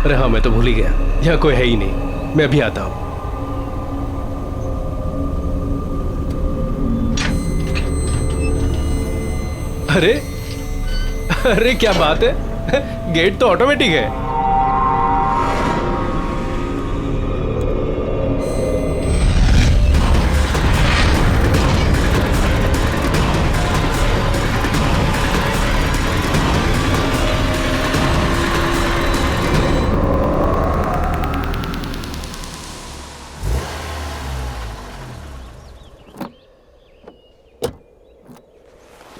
अरे हाँ, मैं तो भूल ही गया, यहाँ कोई है ही नहीं। मैं अभी आता हूँ। अरे अरे क्या बात है, गेट तो ऑटोमेटिक है।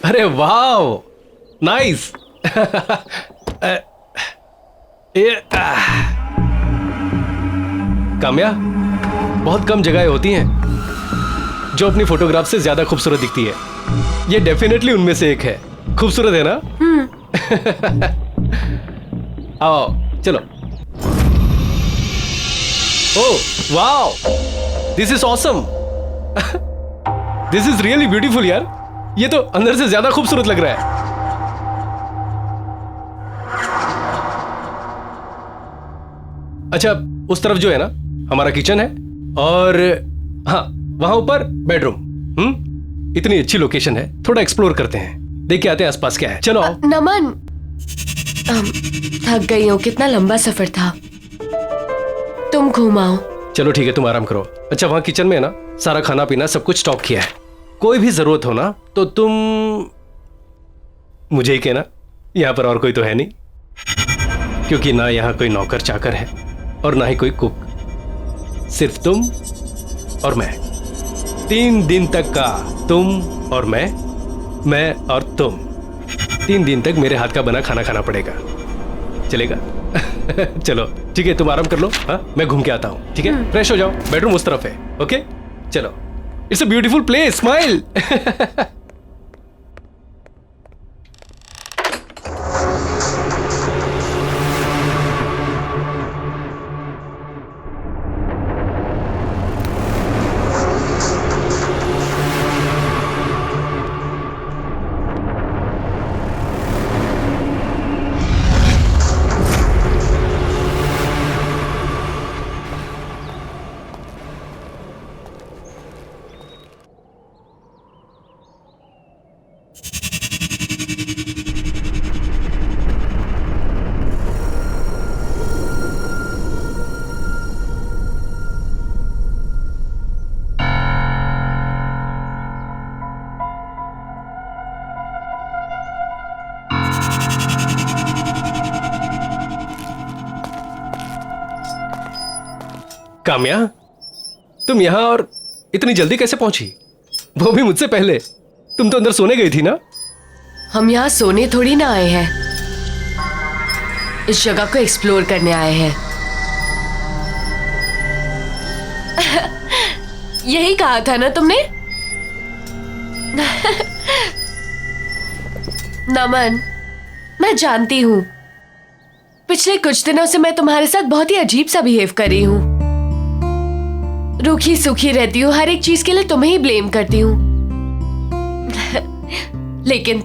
अरे वाह, नाइस। काम्या, बहुत कम जगहें होती हैं जो अपनी फोटोग्राफ से ज्यादा खूबसूरत दिखती है। ये डेफिनेटली उनमें से एक है। खूबसूरत है ना? आओ चलो। ओह वाह, this is awesome. This is really beautiful यार। ये तो अंदर से ज्यादा खूबसूरत लग रहा है। अच्छा, उस तरफ जो है ना, हमारा किचन है, और हाँ, वहां ऊपर बेडरूम। इतनी अच्छी लोकेशन है, थोड़ा एक्सप्लोर करते हैं, देख के आते हैं आसपास क्या है। चलो आओ। नमन, थक गई हूँ, कितना लंबा सफर था। तुम घुमाओ। चलो ठीक है, तुम आराम करो। अच्छा, वहां किचन में है ना, सारा खाना पीना सब कुछ स्टॉक किया है। कोई भी जरूरत हो ना तो तुम मुझे ही कहना। यहाँ पर और कोई तो है नहीं, क्योंकि ना यहाँ कोई नौकर चाकर है और ना ही कोई कुक। सिर्फ तुम और मैं। 3 दिन तक का तुम और मैं और तुम। 3 दिन तक मेरे हाथ का बना खाना खाना पड़ेगा। चलेगा? चलो ठीक है, तुम आराम कर लो। हाँ, मैं घूम के आता हूँ। ठीक है, फ्रेश हो जाओ। बेडरूम उस तरफ है। ओके चलो। It's a beautiful place, smile. Kamya, तुम यहाँ और इतनी जल्दी कैसे पहुंची? वो भी मुझसे पहले। तुम तो अंदर सोने गई थी ना? हम यहाँ सोने थोड़ी ना आए हैं, इस जगह को एक्सप्लोर करने आए हैं। यही कहा था ना तुमने? नमन, मैं जानती हूँ पिछले कुछ दिनों से मैं तुम्हारे साथ बहुत ही अजीब सा बिहेव कर रही हूँ। रूखी सूखी रहती हूँ, हर एक चीज के लिए तुम्हें ही ब्लेम करती हूँ। लेकिन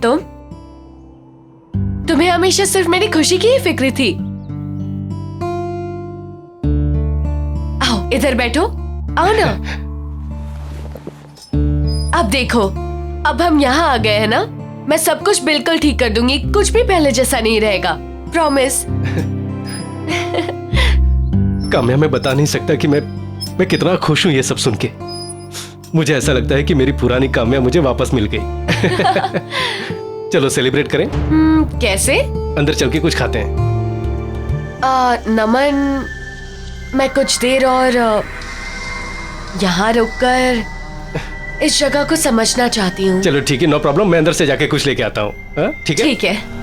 तुम्हें हमेशा सिर्फ मेरी खुशी की ही फिक्र थी। आओ इधर बैठो, आओ ना। अब देखो, अब हम यहाँ आ गए हैं ना, मैं सब कुछ बिल्कुल ठीक कर दूंगी। कुछ भी पहले जैसा नहीं रहेगा, प्रॉमिस। काम्या, मैं बता नहीं सकता कि मैं कितना खुश हूं ये सब सुन के। मुझे ऐसा लगता है कि मेरी पुरानी काम्या मुझे वापस मिल गई। चलो सेलिब्रेट करें। कैसे? अंदर चल के कुछ खाते हैं। नमन, मैं कुछ देर और यहाँ रुककर इस जगह को समझना चाहती हूँ। चलो ठीक है, नो प्रॉब्लम। मैं अंदर से जाके कुछ लेके आता हूँ। ठीक है? ठीक है।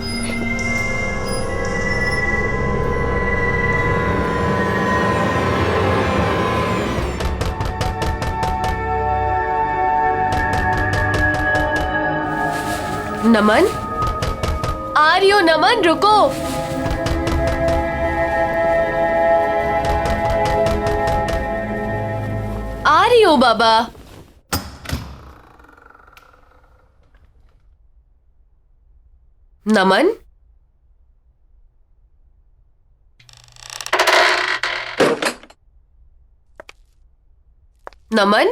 नमन, आ रही हो? नमन रुको। आ रही हो बाबा। नमन, नमन,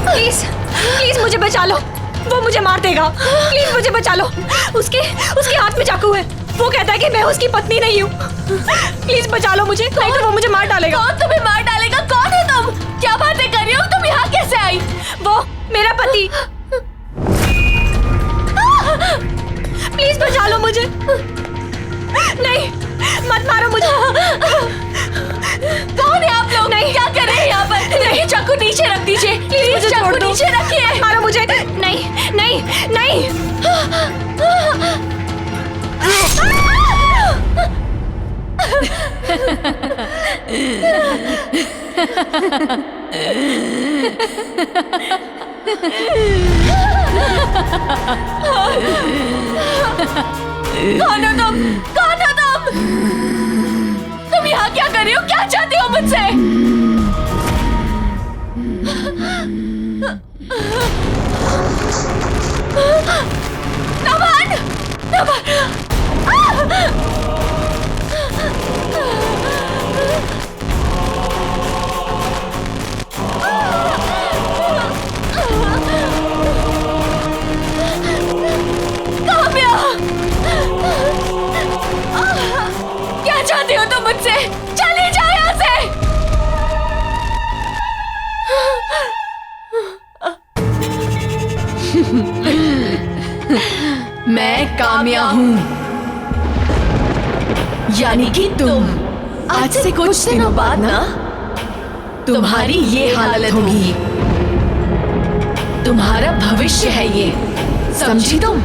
प्लीज प्लीज मुझे बचा लो, वो मुझे मार देगा। प्लीज मुझे बचा लो। उसके हाथ में चाकू है। वो कहता है कि मैं उसकी पत्नी नहीं हूँ। प्लीज बचा लो मुझे, नहीं तो वो मुझे मार डालेगा। कौन तुम्हें मार डालेगा? कौन है तुम? क्या बातें कर रही हो? तुम यहाँ कैसे आई? वो मेरा पति। प्लीज बचा लो मुझे। नहीं, मत मारो मुझे। कौन है आप लोग? नहीं, क्या कर रहे हैं यहाँ पर? नहीं, चाकू नीचे रख दीजिए। प्लीज छोड़ चाकू दो। नीचे रखिए। मारो मुझे। नहीं नहीं नहीं। कौन हो तुम? कौन हो तुम? तुम यहाँ क्या कर रही हो? क्या चाहती हो मुझसे? नमन! काम्या! क्या चाहती हो तुम मुझसे? चली जाओ यहाँ से! मैं काम्या हूँ, यानी कि तुम। आज से कुछ दिनों बाद ना तुम्हारी ये हालत होगी। तुम्हारा भविष्य है ये, समझी तुम?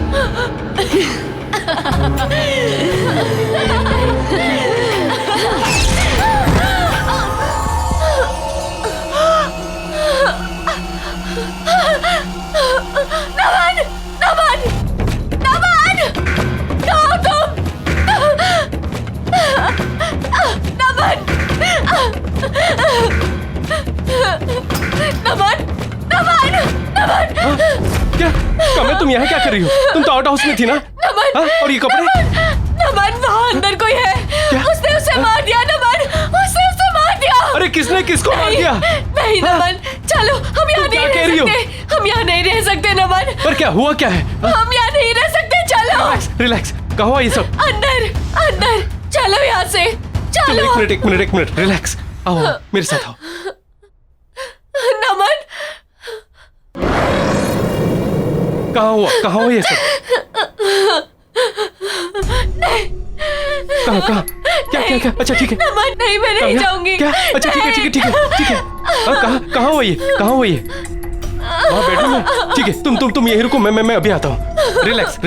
नमन! नमन! नमन! कहाँ हो तुम? नमन! नमन! नमन! नमन! क्या काम्या, तुम यहाँ क्या कर रही हो? तुम तो आउट हाउस में थी ना? नमन! हाँ? और ये कपड़े? नमन, वहाँ अंदर कोई है। क्या? उसने उसे मार दिया। नमन, उसने उसे मार दिया। अरे किसने किसको मार दिया? नहीं नमन, चलो हम यहाँ क्या नहीं कह रह रही हो? सकते। हम यहाँ नहीं रह सकते नमन। पर क्या हुआ, क्या है? हम यहाँ नहीं रह सकते। चलो रिलैक्स रिलैक्स, कहाँ हुआ ये सब? अंदर अंदर चलो यहाँ से। चलो चलो एक मिनट रिलैक्स, आओ मेरे साथ आओ। नमन, कहाँ हुआ ये सब? कहाँ क्या? अच्छा ठीक है। नमन नहीं, मैं नहीं काम्या? जाऊंगी। क्या? अच्छा ठीक है। कहाँ हुआ ये? वहाँ बेडरूम में? ठीक है, तुम यहीं रुको, मैं अभी आता हूँ। रिलैक्स।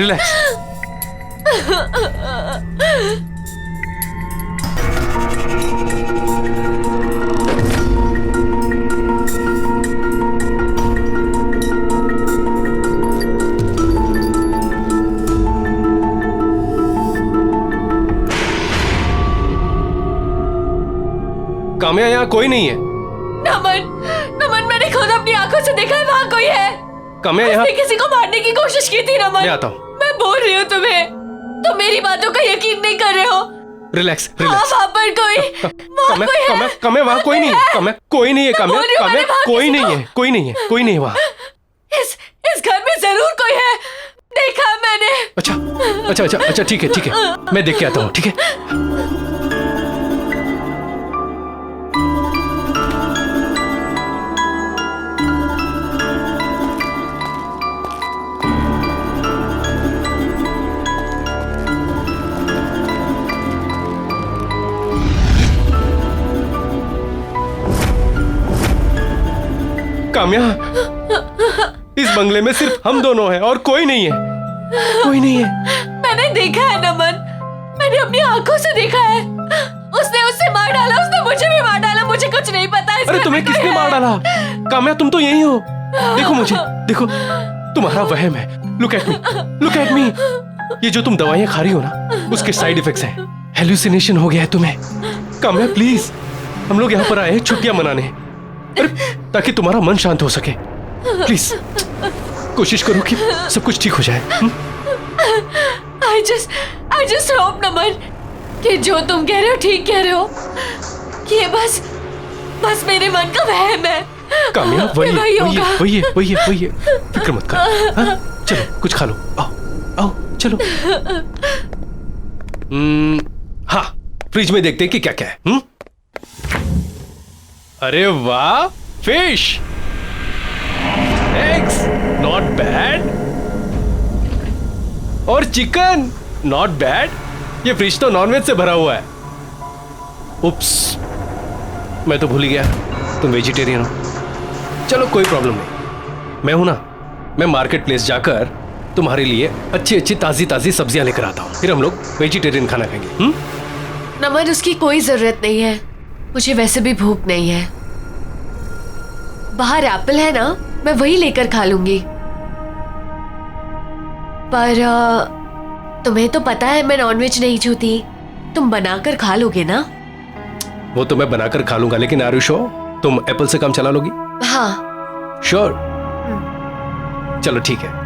काम्या, यहाँ कोई नहीं है। नमन, मैंने खुद अपनी आंखों से देखा है, वहाँ कोई है। काम्या, यहाँ उसने किसी को मारने की कोशिश की थी। नमन, मैं आता हूँ। मैं बोल रही हूँ तुम्हें, तुम मेरी बातों का यकीन नहीं कर रहे हो। रिलैक्स। वहाँ पर कोई है। काम्या, वहाँ कोई नहीं है। काम्या, कोई नहीं है। काम्या, बोल रही हूँ, मैंने वहाँ कोई नहीं है वहाँ। इस घर में जरूर कोई है, देखा मैंने। अच्छा ठीक है, मैं देख के आता हूँ। ठीक है। काम्या, इस बंगले में सिर्फ हम दोनों हैं और कोई नहीं है। मैंने देखा है नमन, मैंने अपनी आंखों से देखा है। उसने उससे मार डाला, उसने मुझे भी मार डाला। मुझे कुछ नहीं पता। अरे तुम्हें किसने मार डाला? काम्या, तुम तो यही हो। देखो मुझे, देखो, तुम्हारा वहम है। Look at me. ये जो तुम दवाइयां खा रही हो ना, उसके साइड इफेक्ट्स हैं। हेलुसिनेशन हो गया है तुम्हें। काम्या प्लीज, हम लोग यहाँ पर आए हैं छुट्टियां मनाने, ताकि तुम्हारा मन शांत हो सके। प्लीज कोशिश करो कि सब कुछ ठीक हो जाए। I just hope नमन कि जो तुम कह रहे हो ठीक कह रहे हो। ये बस बस मेरे मन का वहम है। काम्या, वही है, वही वही होगा। है, वही है, वही है, वही है। फिक्र मत कर। हाँ? चलो कुछ खा लो। आओ आओ चलो। हाँ, फ्रिज में देखते हैं कि क्या क्या है। अरे वाह, फिश, एग्स, नॉट बैड, और चिकन, नॉट बैड। ये फ्रिज तो नॉनवेज से भरा हुआ है। उप्स, मैं तो भूल ही गया तुम वेजिटेरियन हो। चलो कोई प्रॉब्लम नहीं, मैं हूं ना। मैं मार्केट प्लेस जाकर तुम्हारे लिए अच्छी अच्छी ताजी ताजी सब्जियां लेकर आता हूँ, फिर हम लोग वेजिटेरियन खाना खाएंगे। नमन, उसकी कोई जरूरत नहीं है, मुझे वैसे भी भूख नहीं है। बाहर एप्पल है ना, मैं वही लेकर खा लूंगी। पर तुम्हें तो पता है मैं नॉनवेज नहीं छूती, तुम बनाकर खा लोगे ना? वो तो मैं बनाकर खा लूंगा, लेकिन आर यू श्योर तुम एप्पल से काम चला लोगी? हाँ। श्योर? चलो ठीक है।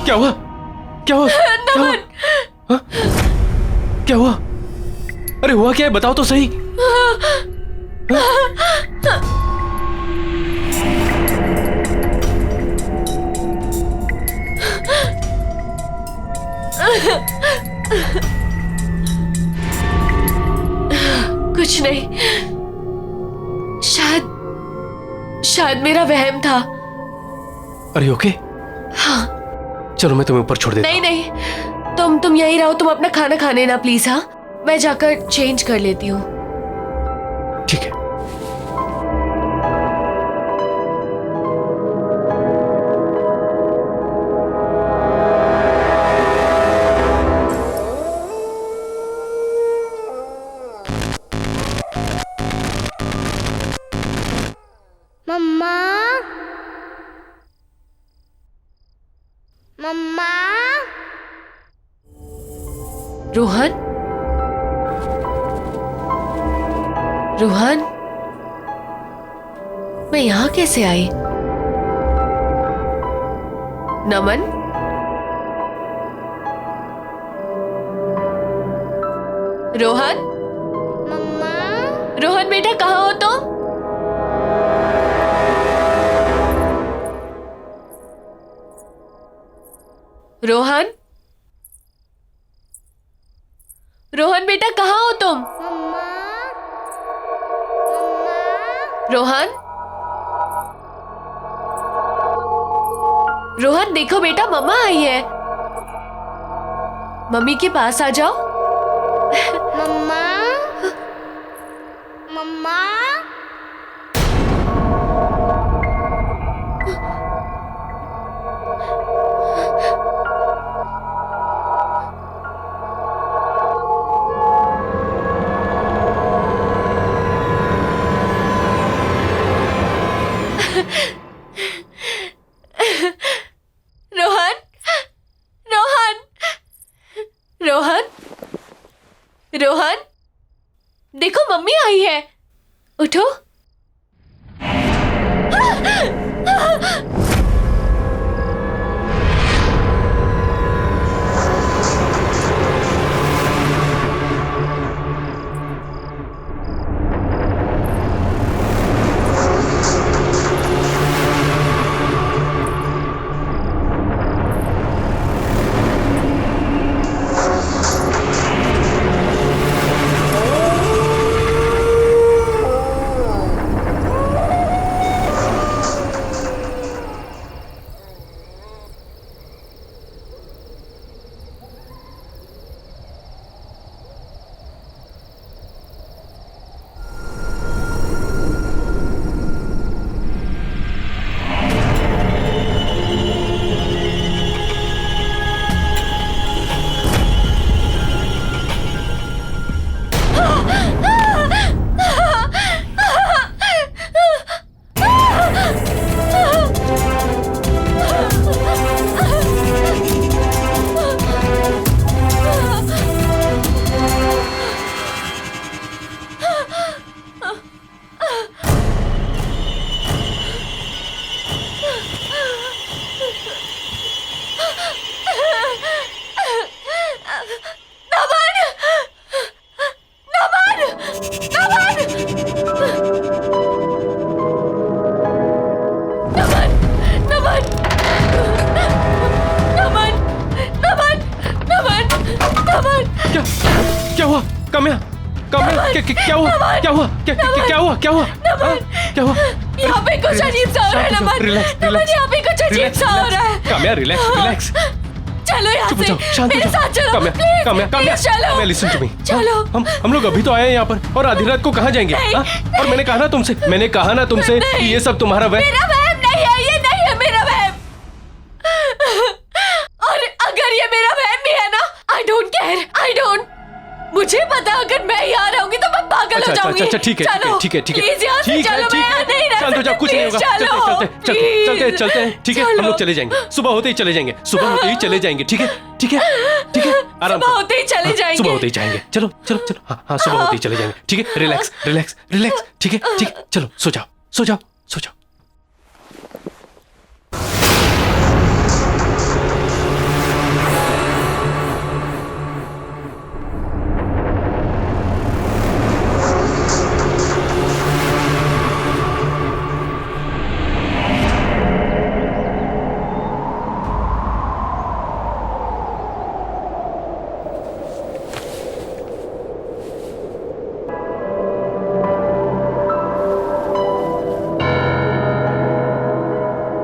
क्या हुआ? क्या हुआ? क्या हुआ? हाँ? क्या हुआ? अरे हुआ क्या है, बताओ तो सही। कुछ नहीं, शायद मेरा वहम था। अरे ओके? हाँ। चलो मैं तुम्हें ऊपर छोड़ देता हूं। नहीं, तुम यहीं रहो, तुम अपना खाना खाने ना प्लीज। हाँ, मैं जाकर चेंज कर लेती हूँ। ठीक है। मम्मा, मम्मा, रोहन, रोहन, मैं यहाँ कैसे आई? नमन, रोहन, मम्मा, रोहन बेटा कहाँ हो तुम? रोहन, रोहन बेटा कहाँ हो तुम? मम्मा, रोहन, रोहन देखो बेटा, मम्मा आई है। मम्मी के पास आ जाओ। मम्मा, मम्मा, रोहन, रोहन, रोहन, रोहन, देखो मम्मी आई है, उठो। काम्या, काम्या, क्या हुआ? क्या हुआ? क्या हुआ? क्या हुआ? क्या हुआ? यहाँ पे कुछ अजीब सा हो रहा है नमन। नमन, यहाँ पे कुछ अजीब सा हो रहा है। Kamya, relax, relax. चलो यहाँ से, शांत हो मेरे जाओ। साथ चलो। काम्या, प्लीज, काम्या, काम्या, प्लीज चलो। Kamya, listen to me. चलो। हम लोग अभी तो आए हैं यहाँ पर, और आधी रात को कहाँ जाएंगे? हाँ? और मैंने कहा ना तुमसे कि ये सब तुम्हारा वह। मेरा वहम नहीं है, ये नहीं है मेरा वहम। और अगर ये मेरा वहम भी है ना, I don't care, I don't. मुझे पता अगर मैं यहाँ रहूंगी तो मैं पागल हो जाऊंगी। अच्छा, ठीक है। प्लीज यहाँ से चलो, मैं यहाँ नहीं रह शांत हो जाओ, सकती। कुछ नहीं होगा। चलो, चलते हैं। ठीक है, हम लोग चले जाएंगे। सुबह होते ही चले जाएंगे। ठीक है। आराम सुबह होते ही चले जाएंगे। सुबह होते ही जाएंगे। चलो। हाँ, सुबह होते ही चले जाएंगे। ठीक है, रिलैक्स। ठीक है, चलो, सो जाओ।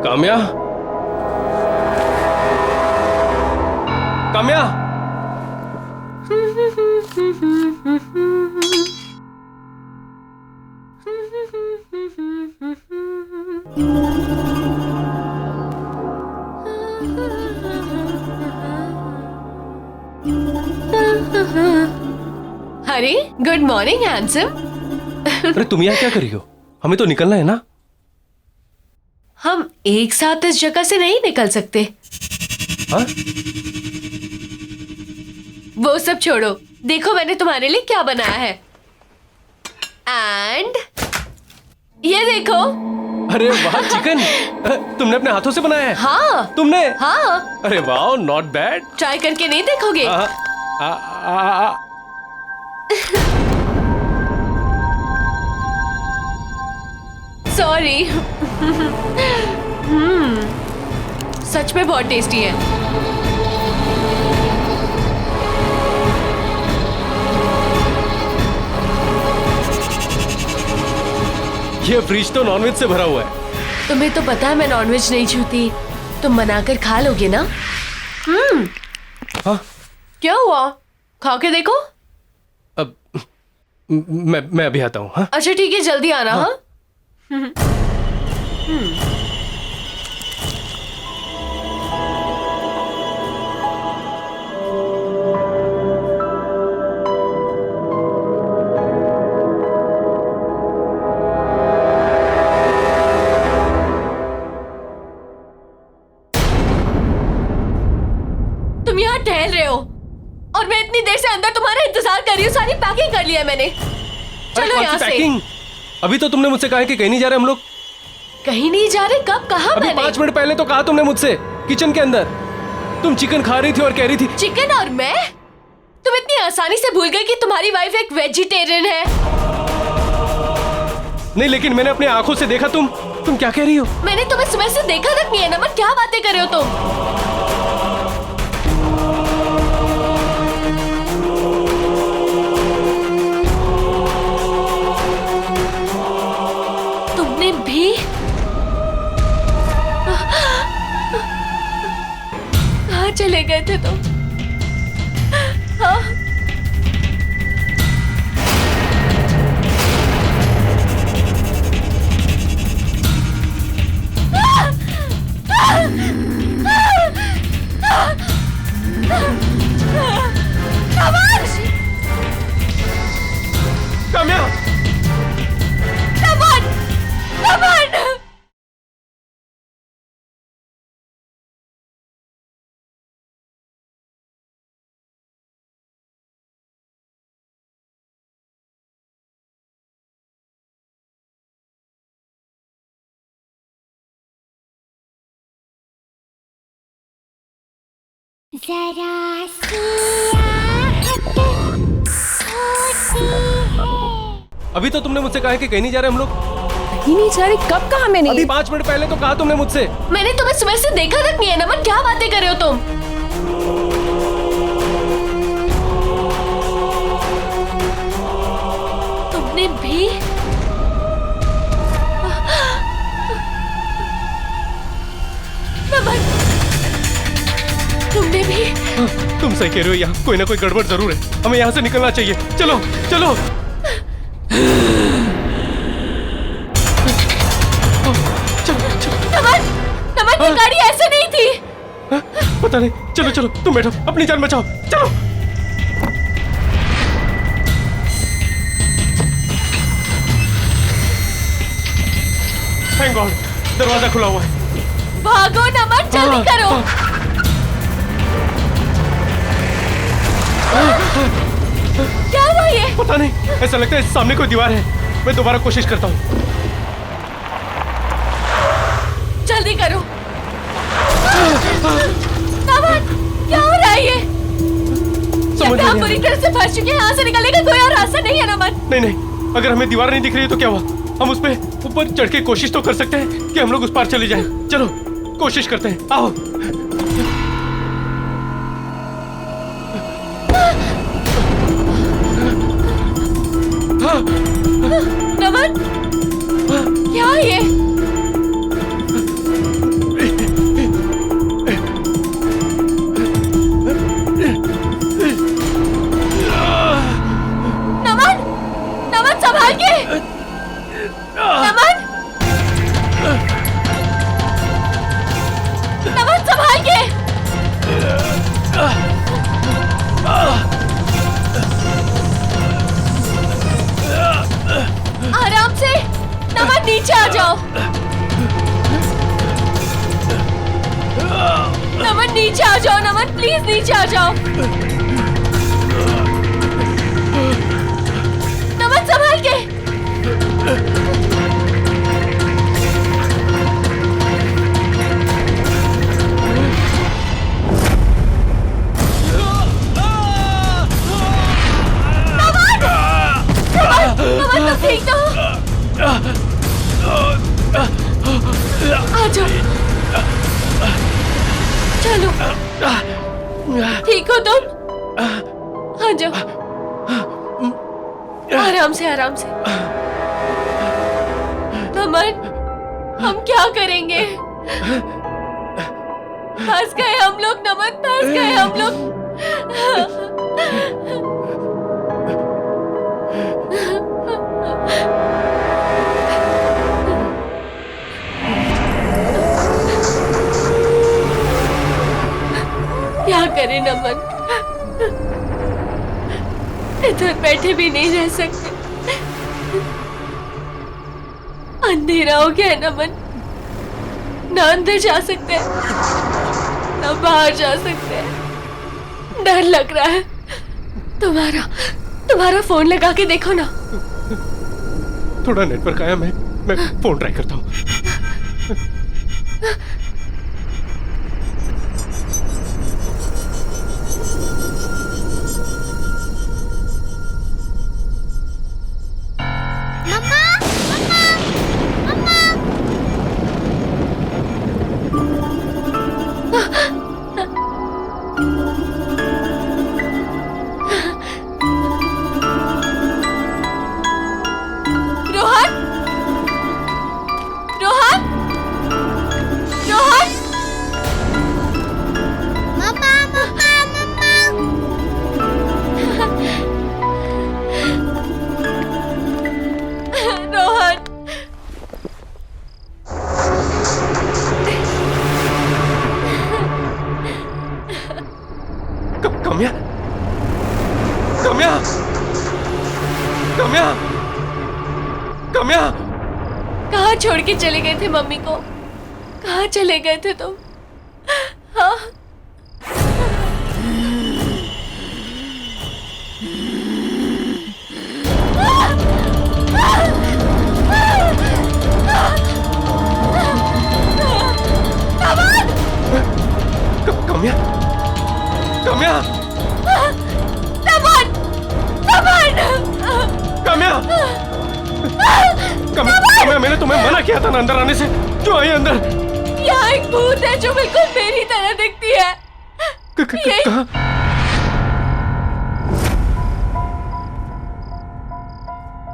काम्या। अरे गुड मॉर्निंग हैंडसम। अरे तुम यहाँ क्या कर रही हो? हमें तो निकलना है ना। हम एक साथ इस जगह से नहीं निकल सकते। हाँ? वो सब छोड़ो, देखो मैंने तुम्हारे लिए क्या बनाया है। एंड ये देखो। अरे वाह, चिकन। तुमने अपने हाथों से बनाया है? हाँ। तुमने? हाँ। अरे वाह, नॉट बैड। ट्राई करके नहीं देखोगे? सॉरी। सच में बहुत टेस्टी है। ये फ्रिज तो नॉनवेज से भरा हुआ है। तुम्हें तो पता है मैं नॉनवेज नहीं छूती। तुम बनाकर खा लोगे ना? हाँ? क्या हुआ? खा के देखो। अब मैं अभी आता हूँ। हाँ? अच्छा ठीक है, जल्दी आना। हाँ? तुम यहाँ टहल रहे हो और मैं इतनी देर से अंदर तुम्हारा इंतजार कर रही हूँ। सारी पैकिंग कर लिया है मैंने। अरे चलो कौन यहाँ सी से। पैकिंग? अभी तो तुमने मुझसे कहा है कि कहीं नहीं जा रहे हम लोग। कहीं नहीं जा रहे? कब कहा अभी मैंने? 5 मिनट पहले तो कहा तुमने मुझसे, किचन के अंदर। तुम चिकन खा रही थी और कह रही थी। चिकन और मैं? तुम इतनी आसानी से भूल गए कि तुम्हारी वाइफ एक वेजिटेरियन है। नहीं, लेकिन मैंने अपनी आंखों से देखा। तुम क्या कह रही हो? मैंने तुम्हें सुबह से देखा तक नहीं है नमन। क्या बातें कर रहे हो तुम? तुमने भी? कहाँ चले गए थे तुम? हाँ? काम्या! नमन! नमन! जरा सी आहट होती है। अभी तो तुमने मुझसे कहा है कि कहीं नहीं जा रहे हम लोग। कहीं नहीं जा रही? कब कहा मैंने? अभी 5 मिनट पहले तो कहा तुमने मुझसे। मैंने तुम्हें सुबह से देखा तक नहीं है नमन। क्या बातें कर रहे हो तुम? तुम सही कह रहे हो, यहाँ कोई ना कोई गड़बड़ जरूर है। हमें यहाँ से निकलना चाहिए। चलो चलो। नमन, नमन ये गाड़ी ऐसे नहीं थी। पता नहीं। चलो चलो, तुम बैठो, अपनी जान बचाओ। चलो। थैंक गॉड, दरवाजा खुला हुआ है। भागो नमन, जल्दी करो। क्या हुआ ये? पता नहीं, ऐसा लगता है सामने कोई दीवार है। मैं दोबारा कोशिश करता हूँ। जल्दी करो। नमन, क्या हो रहा है ये? समझ हम नहीं पूरी तरह से फंस चुके हैं। यहाँ से निकलने का कोई और रास्ता नहीं है नमन। नहीं नहीं, अगर हमें दीवार नहीं दिख रही है तो क्या हुआ? हम उस पे ऊपर चढ़ के कोशिश तो कर सकते हैं कि हम लोग उस पार चले जाएं। चलो कोशिश करते हैं, आओ। नमन, क्या है ये? नमन, नमन संभाल के। नमन, नमन संभाल के। आराम से। नमन नीचे आ जाओ। नमन नीचे आ जाओ। नमन प्लीज नीचे आ जाओ। नमन संभाल के। नमन तो ठीक तो आ जाओ। चलो, ठीक हो तुम? आ जाओ। आराम से, आराम से। नमन, हम क्या करेंगे? फंस गए हम लोग नमन, फंस गए हम लोग। क्या करें नमन, इधर बैठे भी नहीं रह सकते। अंधेरा हो गया है नमन, ना अंदर जा सकते हैं ना बाहर जा सकते हैं। डर लग रहा है। तुम्हारा फोन लगा के देखो ना। थोड़ा नेटवर्क आया, मैं फोन ट्राई करता हूँ। कम्या, कहाँ छोड़ के चले गए थे मम्मी को? कहाँ चले गए थे तुम? हाँ? कम्या, कम्या, कम्या, कम्या, मैंने तुम्हें मना किया था ना अंदर आने से। क्यों आई अंदर? यहाँ एक भूत है जो बिल्कुल मेरी तरह दिखती है। कहाँ?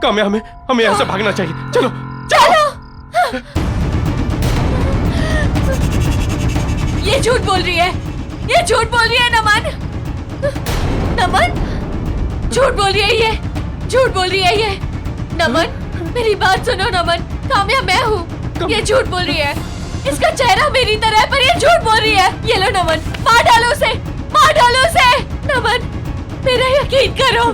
कम्या, हमें यहाँ से भागना चाहिए। चलो चलो। ये झूठ बोल रही है। ये झूठ बोल रही है नमन। नमन झूठ बोल रही है ये, झूठ बोल रही है ये। नमन मेरी बात सुनो नमन, काम्या मैं हूँ, ये झूठ बोल रही है। इसका चेहरा मेरी तरह है पर ये झूठ बोल रही है। ये लो नमन, मार डालो उसे, मार डालो उसे। नमन मेरा यकीन करो,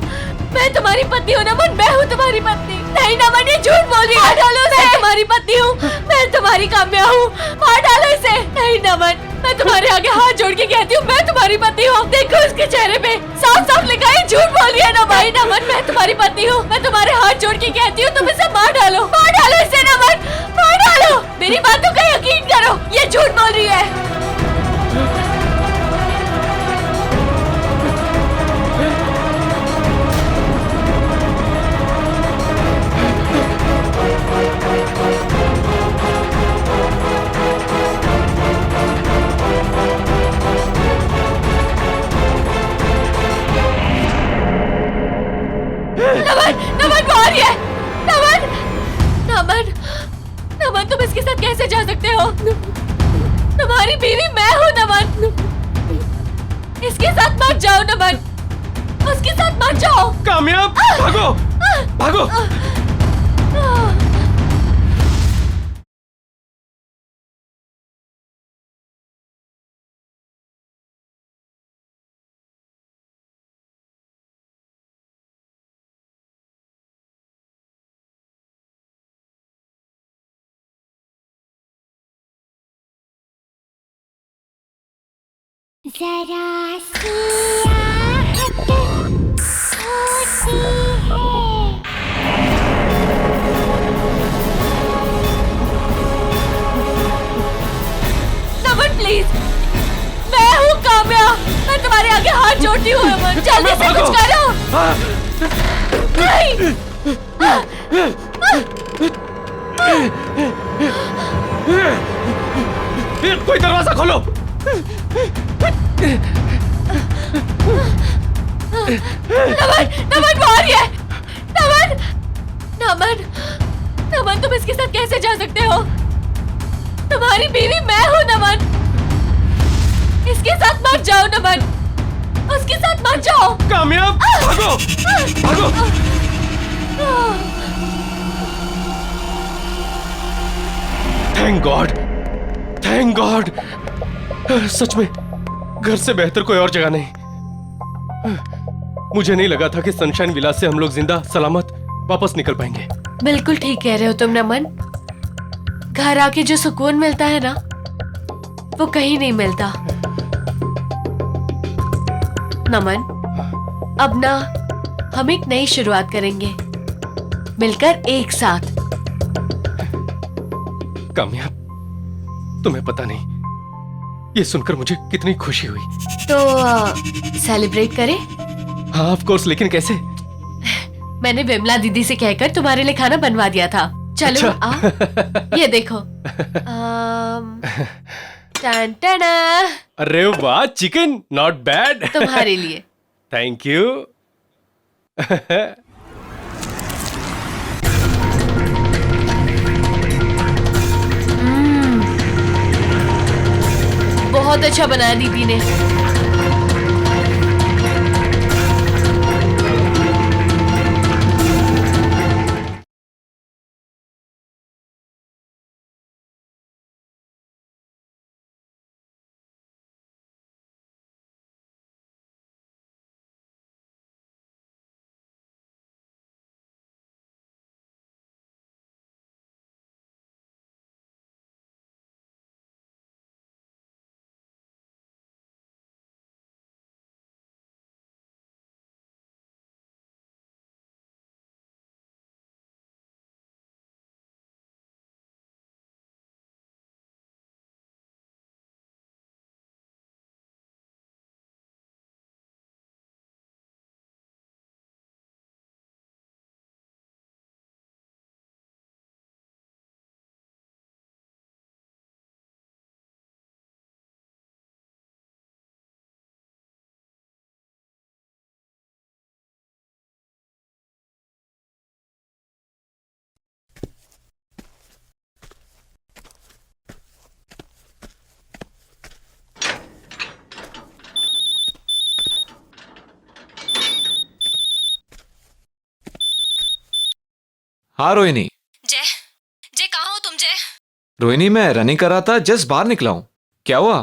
मैं तुम्हारी पत्नी हूँ नमन, मैं हूँ तुम्हारी पत्नी। नहीं नमन ये झूठ बोल रही है। मार डालो उसे, मैं तुम्हारी पत्नी हूँ, मैं तुम्हारी काम्या हूँ, मार डालो इसे। नहीं नमन मैं तुम्हारे आगे हाथ जोड़ के कहती हूँ मैं तुम्हारी पत्नी हूँ। देखो उसके चेहरे पे साफ साफ लिखा है झूठ बोल रही है नमन। नहीं नमन मैं तुम्हारी पत्नी हूँ, मैं तुम्हारे हाथ जोड़ के कहती हूँ तुम इसे मार डालो, मार डालो इसे नमन, मार डालो। मेरी बातों का यकीन करो, ये झूठ बोल रही है। नमन नमन वो आ रही है। नमन नमन नमन तुम इसके साथ कैसे जा सकते हो? तुम्हारी बीवी मैं हूँ नमन, इसके साथ मत जाओ नमन, उसके साथ मत जाओ। कामयाब भागो, भागो। जरा सी आहट होती है। नमन प्लीज, मैं हूँ काम्या, मैं तुम्हारे आगे हाथ जोड़ती हूँ नमन, जल्दी से कुछ करो। नहीं कोई दरवाजा खोलो। नमन नमन वो आ रही है। नमन नमन नमन तुम इसके साथ कैसे जा सकते हो? तुम्हारी बीवी मैं हूँ नमन, इसके साथ मत जाओ नमन, उसके साथ मत जाओ। कामयाब भागो, भागो। Thank God, thank God. सच में घर से बेहतर कोई और जगह नहीं। मुझे नहीं लगा था कि सनशाइन विलास से हम लोग जिंदा सलामत वापस निकल पाएंगे। बिल्कुल ठीक कह रहे हो तुम नमन। घर आके जो सुकून मिलता है ना, वो कहीं नहीं मिलता। नमन अब ना हम एक नई शुरुआत करेंगे, मिलकर एक साथ। कामयाब तुम्हें पता नहीं ये सुनकर मुझे कितनी खुशी हुई। तो सेलिब्रेट करें? हाँ ऑफ कोर्स, लेकिन कैसे? मैंने विमला दीदी से कहकर तुम्हारे लिए खाना बनवा दिया था। चलो अच्छा। आओ, ये देखो। टन टना, अरे वाह, चिकन नॉट बैड। तुम्हारे लिए। Thank you. बहुत अच्छा बनाया दीदी ने। हाँ रोहिणी। जय जय कहाँ हो तुम जय? रोहिणी मैं रनिंग कर रहा था, जस्ट बाहर निकला हूँ। क्या हुआ?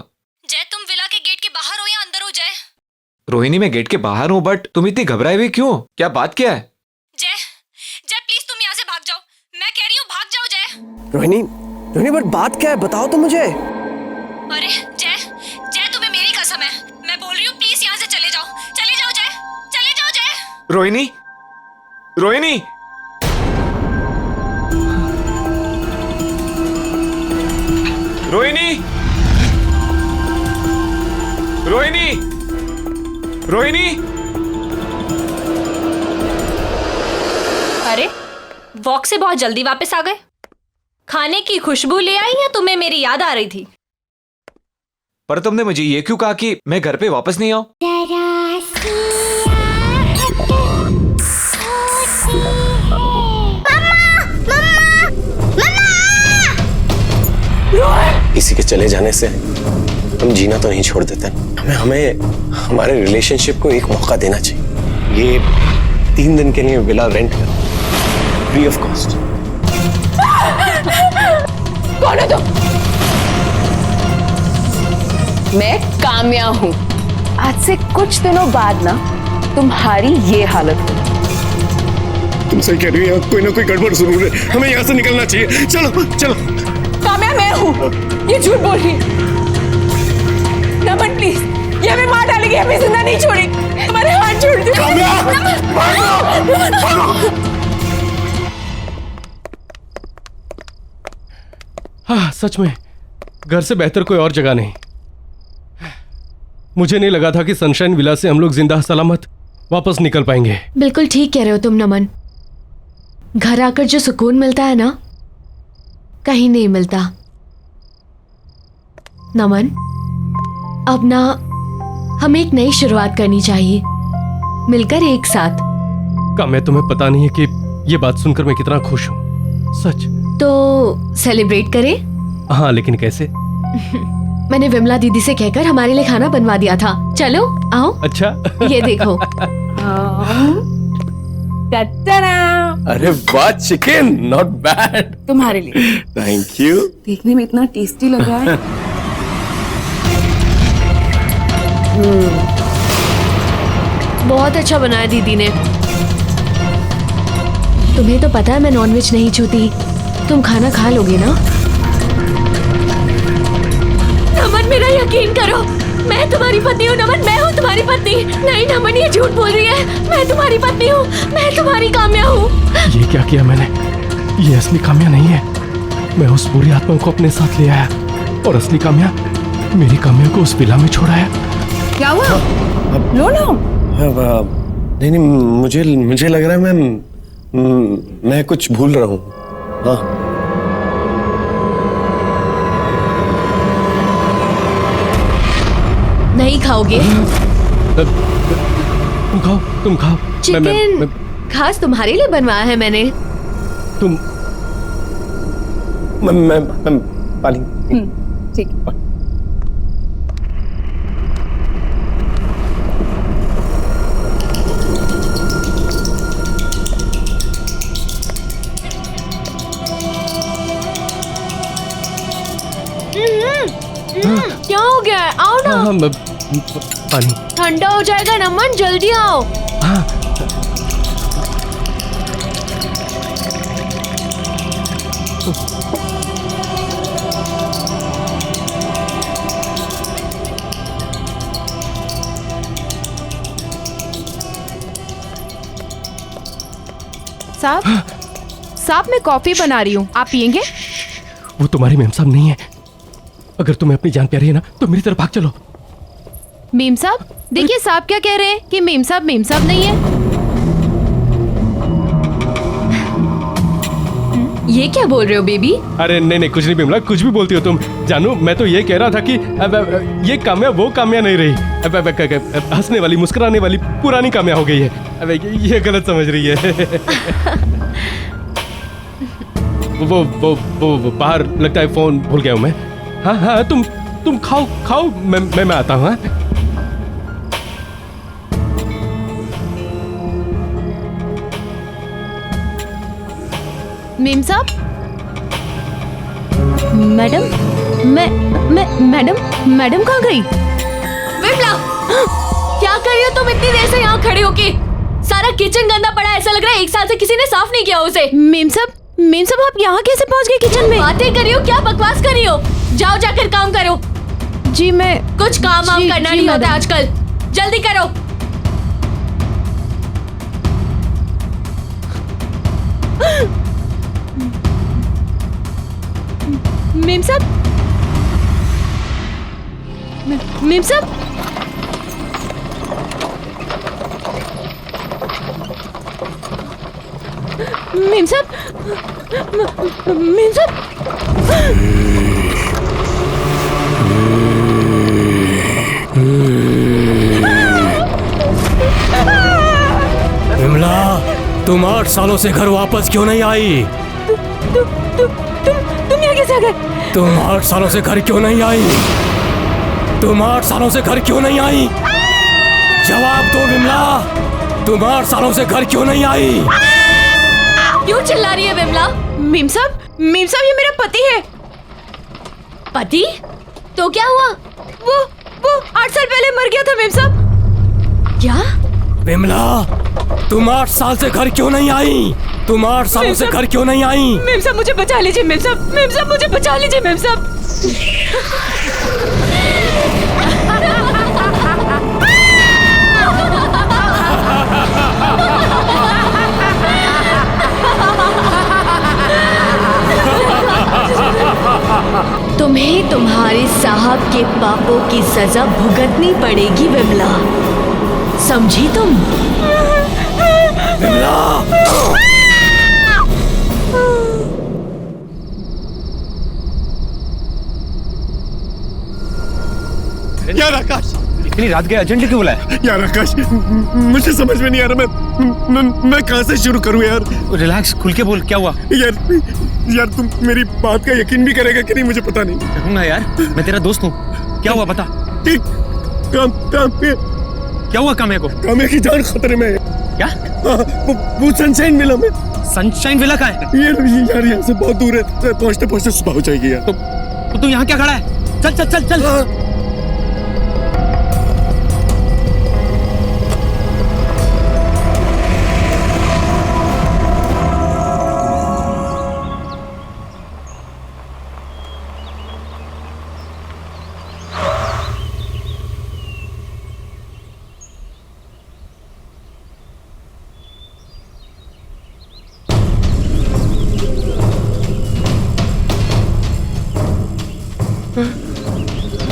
जय तुम विला के गेट के बाहर हो या अंदर हो जय? रोहिणी मैं गेट के बाहर हूँ, बट तुम इतनी घबराई हुई क्यों? क्या बात क्या है? जय जय प्लीज तुम यहाँ से भाग जाओ, मैं कह रही हूँ भाग जाओ जय। रोहिणी, रोहिणी बट बात क्या है, बताओ तो मुझे। अरे जय जय तुम्हें मेरी कसम है, मैं बोल रही हूँ प्लीज यहाँ से चले जाओ जय, चले जाओ जय। रोहिणी, रोहिणी, रोहिणी, रोहिणी, रोहिणी। अरे वॉक से बहुत जल्दी वापस आ गए। खाने की खुशबू ले आई या तुम्हें मेरी याद आ रही थी? पर तुमने मुझे ये क्यों कहा कि मैं घर पे वापस नहीं आऊं? जरा सी आहट होती है। किसी के चले जाने से हम जीना तो नहीं छोड़ देते। हमें हमारे रिलेशनशिप को एक मौका देना चाहिए। ये 3 दिन के लिए विला रेंट कर, फ्री ऑफ कॉस्ट। कौन है तुम? मैं काम्या हूँ। आज से कुछ दिनों बाद ना तुम्हारी ये हालत होगी। तुम सही कह रही हो, कोई ना कोई गड़बड़ जरूर है। हमें यहाँ से निकलना चाहिए। चलो चलो। काम्या मैं हूँ, ये झूठ बोल रही है। नमन प्लीज, ये हमें मार डालेगी, हमें जिंदा नहीं छोड़ेगी। हमारे हाथ छोड़ दो। हाँ सच में घर से बेहतर कोई और जगह नहीं। मुझे नहीं लगा था कि सनशाइन विला से हम लोग जिंदा सलामत वापस निकल पाएंगे। बिल्कुल ठीक कह रहे हो तुम नमन। घर आकर जो सुकून मिलता है ना, कहीं नहीं मिलता। नमन, अब ना हमें एक नई शुरुआत करनी चाहिए, मिलकर एक साथ। काम्या तुम्हें पता नहीं है कि ये बात सुनकर मैं कितना खुश हूँ, सच। तो सेलिब्रेट करें? हाँ लेकिन कैसे? मैंने विमला दीदी से कहकर हमारे लिए खाना बनवा दिया था। चलो आओ। अच्छा ये देखो। अरे वाह, चिकन नॉट बैड। तुम्हारे लिए। Thank you. देखने में इतना टेस्टी लग रहा है। बहुत अच्छा बनाया दीदी ने। तुम्हें तो पता है मैं नॉनवेज नहीं छूती। तुम खाना खा लोगे ना? नमन मेरा यकीन करो, मैं तुम्हारी पत्नी हूँ। नमन मैं हूँ तुम्हारी पत्नी। नहीं नमन ये झूठ बोल रही है, मैं तुम्हारी पत्नी हूँ, मैं तुम्हारी काम्या हूँ। ये क्या किया मैंने? ये असली काम्या नहीं है। मैं उस बुरी आत्मा को अपने साथ ले आया और असली काम्या मेरी काम्या को उस विला में छोड़ाया। क्या हुआ? लो लो। नहीं नहीं, मुझे लग रहा है मैं कुछ भूल रहा हूँ। हाँ नहीं खाओगे? तुम खाओ, तुम खाओ। चिकन खास तुम्हारे लिए बनवाया है मैंने। तुम मैं पानी। ठीक। क्या हो गया है? आओ ना। हाँ, पानी। ठंडा हो जाएगा नमन, जल्दी आओ। हाँ साहब मैं कॉफी बना रही हूँ, आप पियेंगे? वो तुम्हारी मेम साहब नहीं है। अगर तुम्हें अपनी जान प्यारी है ना तो मेरी तरफ भाग चलो। मेम साहब देखिए, साहब क्या कह रहे हैं कि मेम साहब नहीं है। ये क्या बोल रहे हो बेबी? अरे नहीं कुछ नहीं बिमला, कुछ भी बोलती हो तुम। जानू मैं तो ये कह रहा था कि ये काम्या वो काम्या नहीं रही। हंसने वाली मुस्कुराने वाली पुरानी काम्या हो गई है। ये गलत समझ रही है। वो बाहर लगता है फोन भूल गया हूँ मैं। हाँ तुम खाओ मैं आता हूँ। हाँ मेम साहब, मैडम, मैं मैडम कहाँ गई? विमला, क्या कर रही हो तुम इतनी देर से यहाँ खड़ी होके? सारा किचन गंदा पड़ा है, ऐसा लग रहा है 1 साल से किसी ने साफ नहीं किया उसे। मेम साहब आप यहाँ कैसे पहुँच गए किचन में? बातें कर रही हो, क्या बकवास कर रही हो? जाओ जाकर काम करो। जी मैं कुछ काम वाम करना नहीं होता मैडम। आजकल, जल्दी करो। मेम साहब, मेम साहब, मेम साहब, मेम साहब, विमला, तुम 8 सालों से घर वापस क्यों नहीं आई? तुम यहाँ कैसे आ गए? तुम 8 सालों से घर क्यों नहीं आई? तुम 8 सालों से घर क्यों नहीं आई? जवाब दो विमला, तुम 8 सालों से घर क्यों नहीं आई? क्यों चिल्ला रही है विमला? मेम साहब ये मेरा पति है। पति? तो क्या हुआ? वो 8 साल पहले मर गया था मेम साहब। क्या? विमला, तुम 8 साल से घर क्यों नहीं आई? तुम 8 सालों से घर क्यों नहीं आई? मेम साहब मुझे बचा लीजिए, मेम साहब मुझे बचा लीजिए मेम साहब। तुम्हें तुम्हारे साहब के पापों की सजा भुगतनी पड़ेगी विमला, समझी तुम? विमला! यार आकाश, इतनी रात के अर्जेंटली क्यों बुलाया? यार आकाश, मुझे समझ में नहीं आ रहा, मैं कहाँ से शुरू करूँ यार? रिलैक्स, खुल के बोल, क्या हुआ? यार तुम मेरी बात का यकीन भी करेगा कि नहीं मुझे पता नहीं। करूंगा यार, मैं तेरा दोस्त हूँ। क्या हुआ बता? ठीक, काम क्या हुआ काम्या को? काम्या की जान खतरे में है। क्या? वो सनशाइन विला में। सनशाइन विला का है? ये यार यहाँ से बहुत दूर है, पहुँचते पहुँचते सुबह हो जाएगी यार। तो तू यहाँ क्या खड़ा है? चल चल चल चल।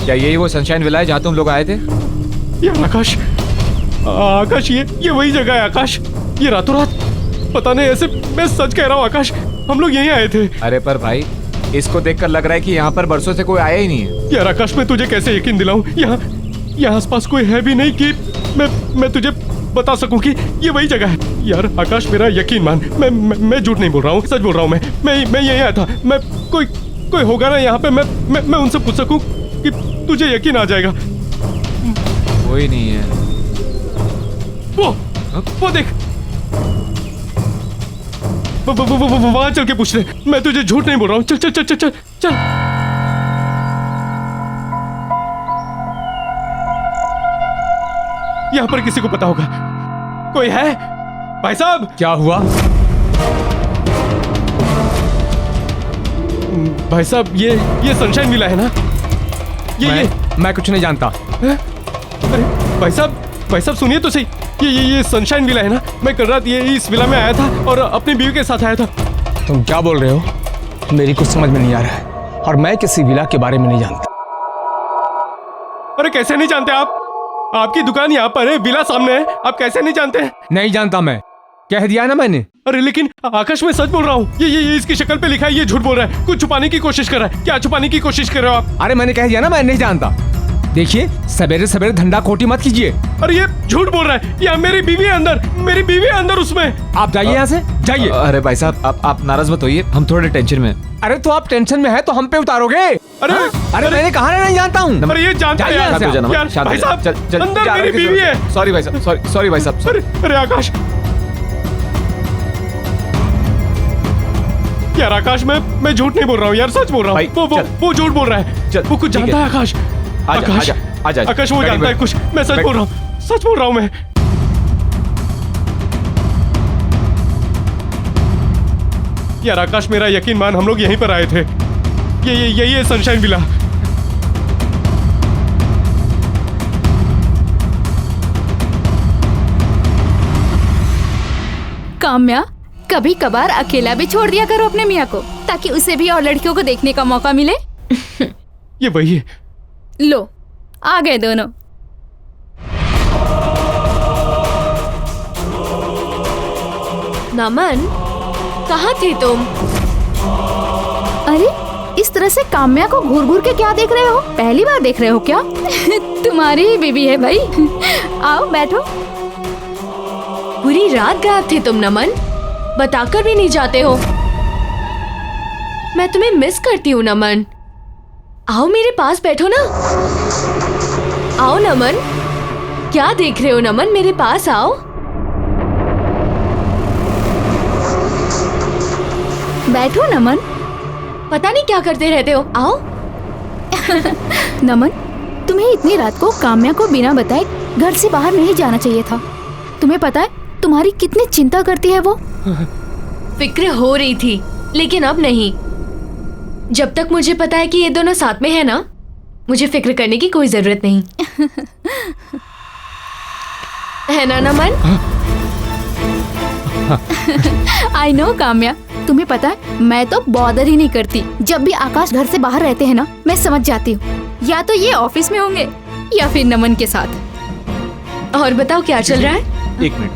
क्या यही वो सनशाइन विला है जहाँ तुम लोग आए थे? यार आकाश ये वही जगह है आकाश। ये रातों रात पता नहीं, ऐसे मैं सच कह रहा हूँ आकाश, हम लोग यहीं आए थे। अरे पर भाई, इसको देखकर लग रहा है कि यहाँ पर बरसों से कोई आया ही नहीं है। यार आकाश, मैं तुझे कैसे यकीन दिलाऊं? यहाँ आसपास कोई है भी नहीं कि मैं तुझे बता सकूं कि ये वही जगह है। यार आकाश, मेरा यकीन मान, मैं झूठ नहीं बोल रहा हूँ, सच बोल रहा हूँ। मैं यहीं आया था। मैं कोई होगा ना यहाँ पे, मैं उनसे पूछ सकूं कि तुझे यकीन आ जाएगा। कोई नहीं है। वो देख, वहां चल के पूछ ले। मैं तुझे झूठ नहीं बोल रहा हूँ। चल चल चल चल चल चल। यहाँ पर किसी को पता होगा। कोई है भाई साहब? क्या हुआ? भाई साहब, ये सनशाइन विला है ना? मैं कुछ नहीं जानता। अरे भाई साहब सुनिए तो सही। ये सनशाइन विला है ना? मैं कल रात इस विला में आया था और अपनी बीवी के साथ आया था। तुम क्या बोल रहे हो? मेरी कुछ समझ में नहीं आ रहा है और मैं किसी विला के बारे में नहीं जानता। अरे कैसे नहीं जानते आप? आपकी दुकान यहाँ पर है, विला सामने है, आप कैसे नहीं जानते हैं? नहीं जानता, मैं कह दिया ना मैंने। अरे लेकिन आकाश, मैं सच बोल रहा हूँ। ये इसकी शक्ल पे लिखा है, ये झूठ बोल रहा है। कुछ छुपाने की कोशिश कर रहा है। क्या छुपाने की कोशिश कर रहे हो आप? अरे मैंने कह दिया ना, मैं नहीं जानता। देखिए, सवेरे सवेरे धंधा खोटी मत कीजिए। अरे ये झूठ बोल रहा है। या मेरी बीवी है अंदर उसमें। आप जाइए यहाँ से, जाइए। अरे भाई साहब, आप नाराज मत होइए, हम थोड़े टेंशन में हैं। अरे तो आप टेंशन में है तो हम पे उतारोगे? अरे मैंने कहा ना नहीं जानता हूँ। अरे ये जानता है यार। यार भाई साहब, अंदर मेरी बीवी है। सॉरी भाई साहब, सॉरी भाई साहब। अरे आकाश, यार आकाश, मैं झूठ नहीं बोल रहा हूँ यार, सच बोल रहा भाई, हूँ। चल। वो झूठ बोल रहा है। चल, वो कुछ ठीक जानता है। है आकाश। आजा, आकाश, आजा, आजा। आकाश वो गाड़ी जानता है में कुछ। मैं सच बैठ। बोल रहा हूँ, सच बोल रहा हूँ मैं। यार आकाश, मेरा यकीन मान, हम लोग यहीं पर आए थे। यही है सनशाइन विला। काम्या, कभी कभार अकेला भी छोड़ दिया करो अपने मियाँ को, ताकि उसे भी और लड़कियों को देखने का मौका मिले। ये वही है। लो, आ गए दोनों। नमन, कहाँ थे तुम? अरे, इस तरह से काम्या को घूर घूर के क्या देख रहे हो? पहली बार देख रहे हो क्या? तुम्हारी ही बीवी है भाई। आओ बैठो। पूरी रात गायब थे तुम नमन, बताकर भी नहीं जाते हो। मैं तुम्हें मिस करती हूँ नमन। आओ मेरे पास बैठो ना। आओ नमन। क्या देख रहे हो नमन, मेरे पास आओ। बैठो नमन। पता नहीं क्या करते रहते हो, आओ। नमन, तुम्हें इतनी रात को काम्या को बिना बताए घर से बाहर नहीं जाना चाहिए था। तुम्हें पता है तुम्हारी कितनी चिंता करती है वो? फिक्र हो रही थी, लेकिन अब नहीं। जब तक मुझे पता है कि ये दोनों साथ में है ना, मुझे फिक्र करने की कोई जरूरत नहीं। है ना नमन? आई नो काम्या, तुम्हें पता है मैं तो बॉदर ही नहीं करती। जब भी आकाश घर से बाहर रहते हैं ना, मैं समझ जाती हूँ या तो ये ऑफिस में होंगे या फिर नमन के साथ। और बताओ क्या चल रहा है? एक मिनट।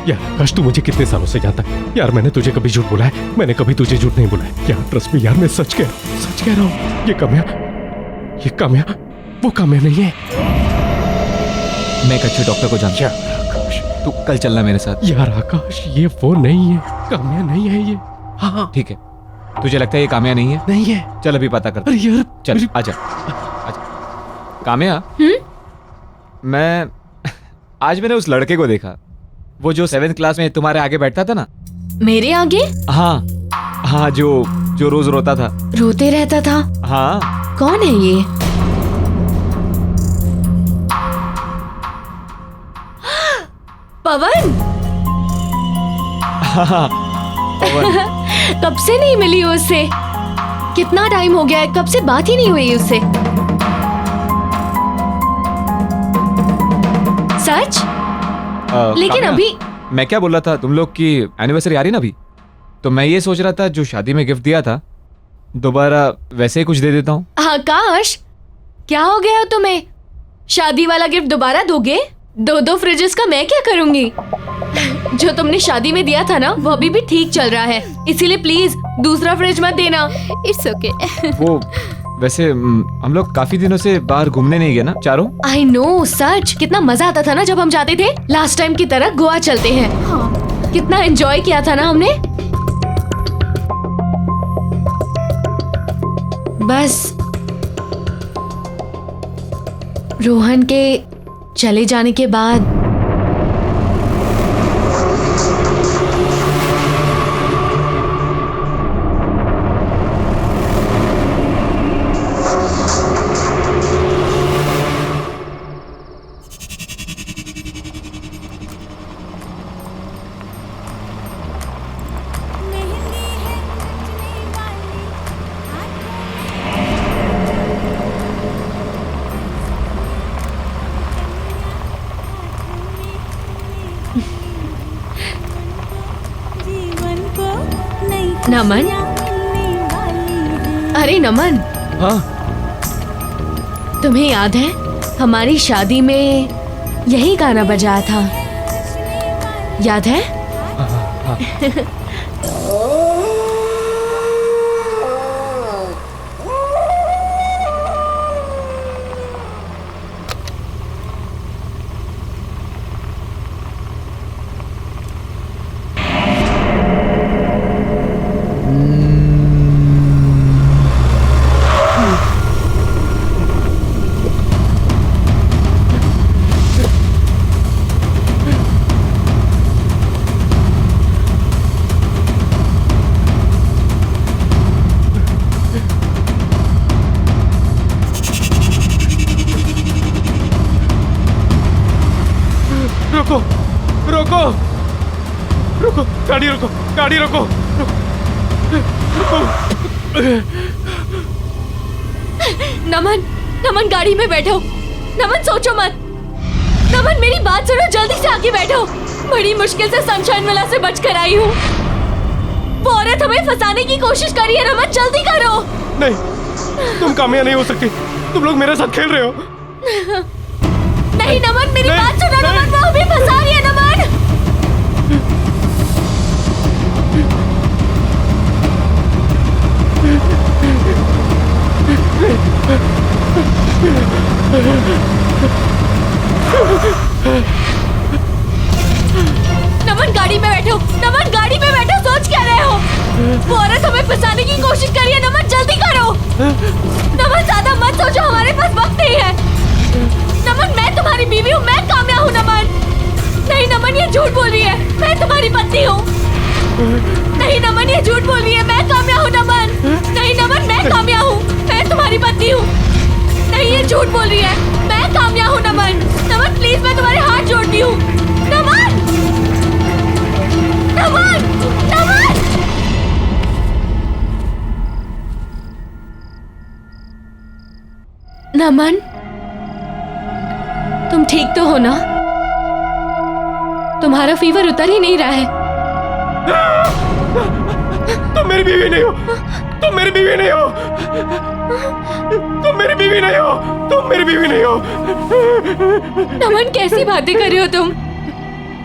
यार आकाश, तू मुझे कितने सालों से जानता है यार। मैंने तुझे कभी झूठ बोला है? मैंने कभी तुझे झूठ नहीं बोला है यार। ट्रस्ट मी यार, मैं सच कह रहा हूँ। ये काम्या वो काम्या नहीं है। मैं एक अच्छे डॉक्टर को जानता हूँ। यार आकाश, तू कल चलना मेरे साथ। यार आकाश, ये वो नहीं है, काम्या नहीं है ये। हाँ ठीक है, तुझे लगता है ये काम्या नहीं है? नहीं है। चल अभी पता करते अरे यार चल, मेरी- आजा आजा। काम्या, मैं आज मैंने उस लड़के को देखा, वो जो 7th क्लास में तुम्हारे आगे बैठता था ना। मेरे आगे? हाँ, जो रोज रोता था। रोते रहता था? हाँ। कौन है ये? पवन। कब से नहीं मिली हूँ उससे? कितना टाइम हो गया है, कब से बात ही नहीं हुई उससे। सच? लेकिन काम्या, अभी मैं क्या बोल रहा था, तुम लोग की एनिवर्सरी आ रही ना अभी, तो मैं ये सोच रहा था जो शादी में गिफ्ट दिया था दोबारा वैसे ही कुछ दे देता हूँ। आकाश, क्या हो गया तुम्हें? शादी वाला गिफ्ट दोबारा दोगे? 2 फ्रिजेस का मैं क्या करूंगी? जो तुमने शादी में दिया था ना, वो अभी भी ठीक चल रहा है, इसीलिए प्लीज दूसरा फ्रिज मत देना। It's okay. वो वैसे हम लोग काफी दिनों से बाहर घूमने नहीं गए ना चारों। आई नो, सच कितना मजा आता था ना जब हम जाते थे। लास्ट टाइम की तरह गोवा चलते हैं। हाँ। कितना एंजॉय किया था ना हमने। बस रोहन के चले जाने के बाद नमन। अरे नमन, हाँ तुम्हें याद है हमारी शादी में यही गाना बजाया था? याद है? गाड़ी रोको, गाड़ी रोको। नमन, नमन गाड़ी में बैठो। नमन सोचो मत। नमन मेरी बात सुनो, जल्दी से आके बैठो। बड़ी मुश्किल से सनशाइन विला से बच कर आई हूँ। वो औरत हमें फंसाने की कोशिश कर रही है। नमन जल्दी करो। नहीं, तुम कामयाब नहीं हो सकती। तुम लोग मेरे साथ खेल रहे हो। नहीं नमन, मेरी नहीं, बात सुनो। नहीं। नमन वो हमें फंसा रही है। नमन नमन गाड़ी में बैठो। नमन गाड़ी में बैठो। सोच क्या रहे हो? वो औरत हमें फंसाने की कोशिश कर रही है। नमन जल्दी करो। नमन ज्यादा मत सोचो, हमारे पास वक्त नहीं है। नमन मैं तुम्हारी बीवी हूँ, मैं कामयाब हूँ। नमन नहीं, नमन ये झूठ बोल रही है। मैं तुम्हारी पत्नी हूँ। नहीं नमन ये झूठ बोल रही है। मैं कामयाब हूँ। नमन नहीं, नमन मैं कामयाब हूँ। मैं तुम्हारी पत्नी हूँ। नहीं ये झूठ बोल रही है। मैं कामयाब हूँ। नमन, नमन प्लीज मैं तुम्हारे हाथ जोड़ती हूँ। नमन, नमन, नमन। नमन तुम ठीक तो हो ना? तुम्हारा फीवर उतर ही नहीं रहा है। तुम मेरी बीवी नहीं हो। तुम मेरी बीवी नहीं हो। तुम मेरी बीवी नहीं हो। तुम मेरी बीवी नहीं हो। नमन कैसी बातें कर रहे हो तुम?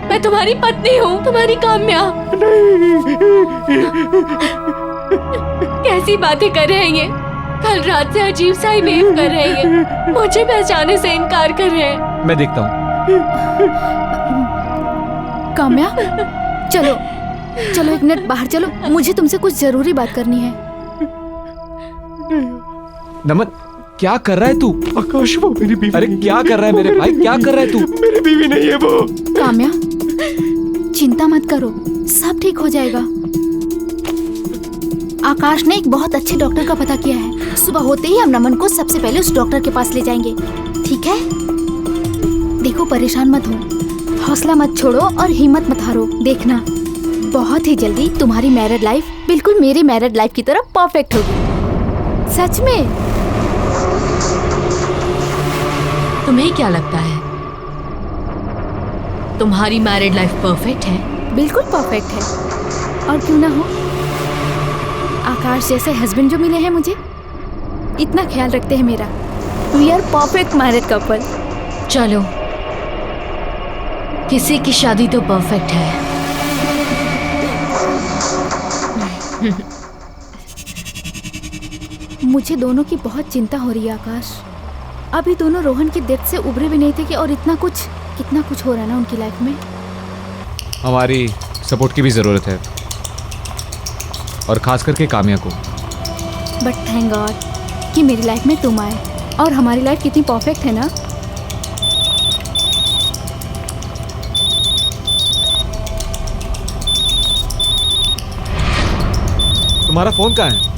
मैं तुम्हारी पत्नी हूँ, तुम्हारी काम्या। कैसी बातें कर रहे हैं ये? कल रात से अजीब सा ही बिहेव कर रहे हैं ये। मुझे पहचाने से इनकार कर रहे हैं। मैं देखता हूँ। काम्या चलो चलो, एक मिनट बाहर चलो, मुझे तुमसे कुछ जरूरी बात करनी है। नमन क्या कर रहा है तू? आकाश वो मेरी बीवी। अरे क्या कर रहा है मेरे भाई, क्या कर रहा है तू? मेरी बीवी नहीं है वो। काम्या चिंता मत करो, सब ठीक हो जाएगा। आकाश ने एक बहुत अच्छे डॉक्टर का पता किया है। सुबह होते ही हम नमन को सबसे पहले उस डॉक्टर के पास ले जाएंगे, ठीक है? देखो परेशान मत हो, हौसला मत छोड़ो और हिम्मत मत हारो। देखना बहुत ही जल्दी तुम्हारी मैरिड लाइफ बिल्कुल मेरी मैरिड लाइफ की तरह परफेक्ट होगी। सच में। तुम्हें क्या लगता है तुम्हारी मैरिड लाइफ परफेक्ट है? बिल्कुल परफेक्ट है, और क्यों ना हो। आकाश जैसे हस्बैंड जो मिले हैं मुझे, इतना ख्याल रखते हैं मेरा। We are perfect married couple. चलो किसी की शादी तो परफेक्ट है। मुझे दोनों की बहुत चिंता हो रही है आकाश। अभी दोनों रोहन की डेथ से उभरे भी नहीं थे कि और कितना कुछ हो रहा है ना उनकी लाइफ में। हमारी सपोर्ट की भी ज़रूरत है, और खास करके काम्या को। बट थैंक गॉड कि मेरी लाइफ में तुम आए, और हमारी लाइफ कितनी परफेक्ट है ना। तुम्हारा फोन कहाँ है?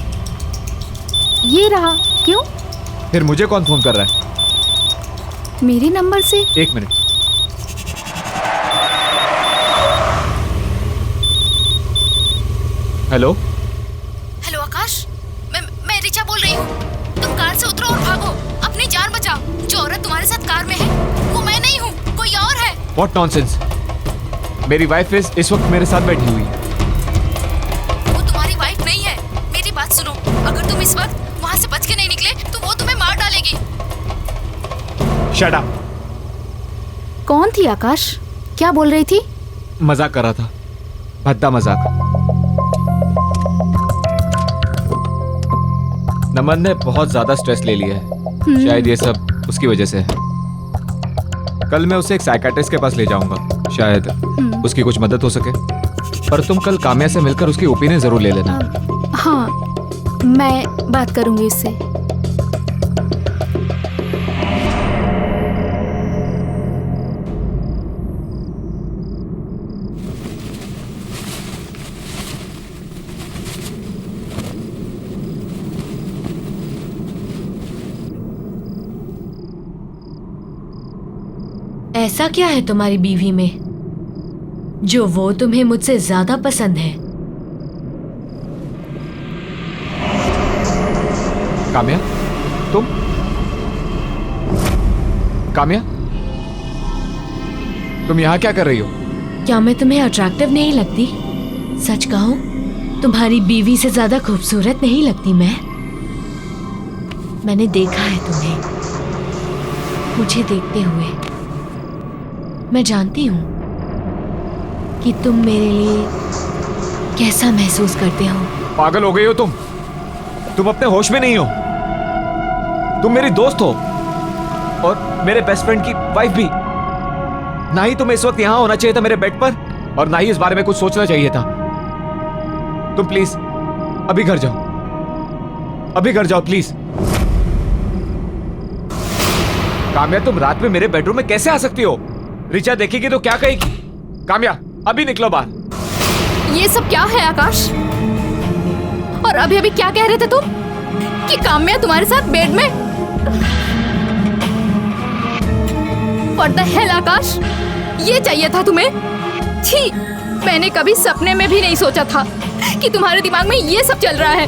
ये रहा। क्यों? फिर मुझे कौन फोन कर रहा है? मेरे नंबर से। एक मिनट। हेलो हेलो आकाश, मैं रिचा बोल रही हूँ। तुम कार से उतरो और भागो, अपनी जान बचाओ। जो औरत तुम्हारे साथ कार में है वो मैं नहीं हूँ, कोई और है। What nonsense. मेरी वाइफ इस वक्त मेरे साथ बैठी हुई है। वो तुम्हारी वाइफ नहीं है। मेरी बात सुनो, अगर तुम इस वक्त वहाँ से बच के नहीं निकले तो वो तुम्हें मार डालेगी। Shut up. कौन थी आकाश? क्या बोल रही थी? मजाक कर रहा था, भद्दा मजाक। नमन ने बहुत ज्यादा स्ट्रेस ले लिया है, शायद ये सब उसकी वजह से है। कल मैं उसे एक साइकियाट्रिस्ट के पास ले जाऊंगा, शायद उसकी कुछ मदद हो सके। पर तुम कल काम्या से मिलकर उसकी ओपिनियन जरूर ले लेना। हाँ, मैं बात करूंगी इससे। ऐसा क्या है तुम्हारी बीवी में जो वो तुम्हें मुझसे ज्यादा पसंद है। काम्या, तुम? काम्या, तुम यहाँ क्या कर रही हो? क्या मैं तुम्हें अट्रैक्टिव नहीं लगती? सच कहूं, तुम्हारी बीवी से ज्यादा खूबसूरत नहीं लगती मैंने देखा है तुम्हें, मुझे देखते हुए। मैं जानती हूं कि तुम मेरे लिए कैसा महसूस करते हो। पागल हो गई हो तुम? तुम अपने होश में नहीं हो। तुम मेरी दोस्त हो और मेरे बेस्ट फ्रेंड की वाइफ भी। ना ही तुम्हें इस वक्त यहां होना चाहिए था मेरे बेड पर, और ना ही इस बारे में कुछ सोचना चाहिए था। तुम प्लीज अभी घर जाओ, अभी घर जाओ प्लीज। काम्या, तुम रात में मेरे बेडरूम में कैसे आ सकती हो? रिचा देखेगी तो क्या कहेगी? काम्या, अभी निकलो बाहर। ये सब क्या है आकाश? और अभी अभी क्या कह रहे थे तुम कि काम्या तुम्हारे साथ बेड में? What the hell आकाश, ये चाहिए था तुम्हें? छी, मैंने कभी सपने में भी नहीं सोचा था कि तुम्हारे दिमाग में ये सब चल रहा है।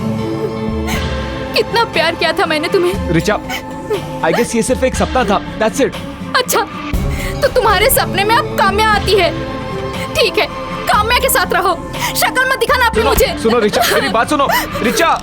कितना प्यार किया था मैंने तुम्हें। रिचा, I guess ये सिर्फ एक सपना था, that's it। अच्छा, तो तुम्हारे सपने में अब काम्या आती है। ठीक है, काम्या के साथ रहो, शक्ल मत दिखाना अपनी मुझे। सुनो रिचा, मेरी बात सुनो। रिचा,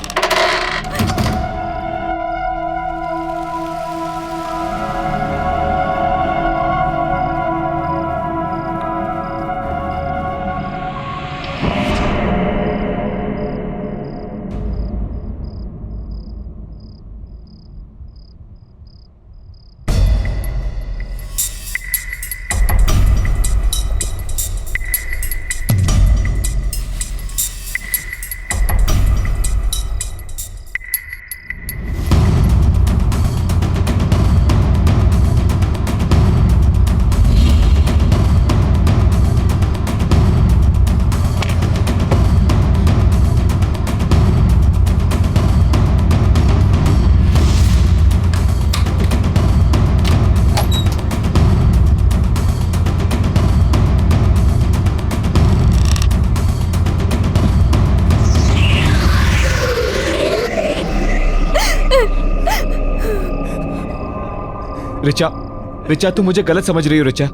रिचा, रिचा, तुम मुझे गलत समझ रही हो। रिचा,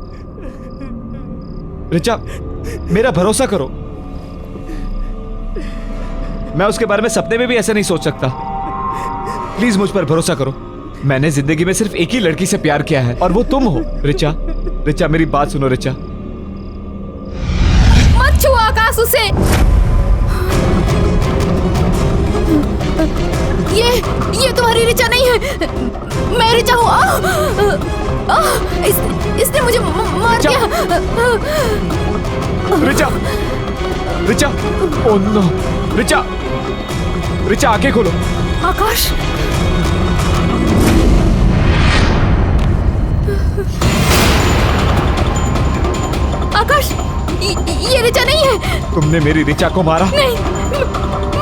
रिचा, मेरा भरोसा करो। मैं उसके बारे में सपने में भी ऐसा नहीं सोच सकता। प्लीज मुझ पर भरोसा करो। मैंने जिंदगी में सिर्फ एक ही लड़की से प्यार किया है और वो तुम हो। रिचा, रिचा, मेरी बात सुनो। रिचा, मत छुओ आकाश उसे। ये तुम्हारी रिचा नहीं है, मैं रिचा हूँ। इसने मुझे मार दिया। Richa, Richa, oh no. रिचा, रिचा, आंखें खोलो। आकाश, आकाश, ये रिचा नहीं है। तुमने मेरी रिचा को मारा? नहीं,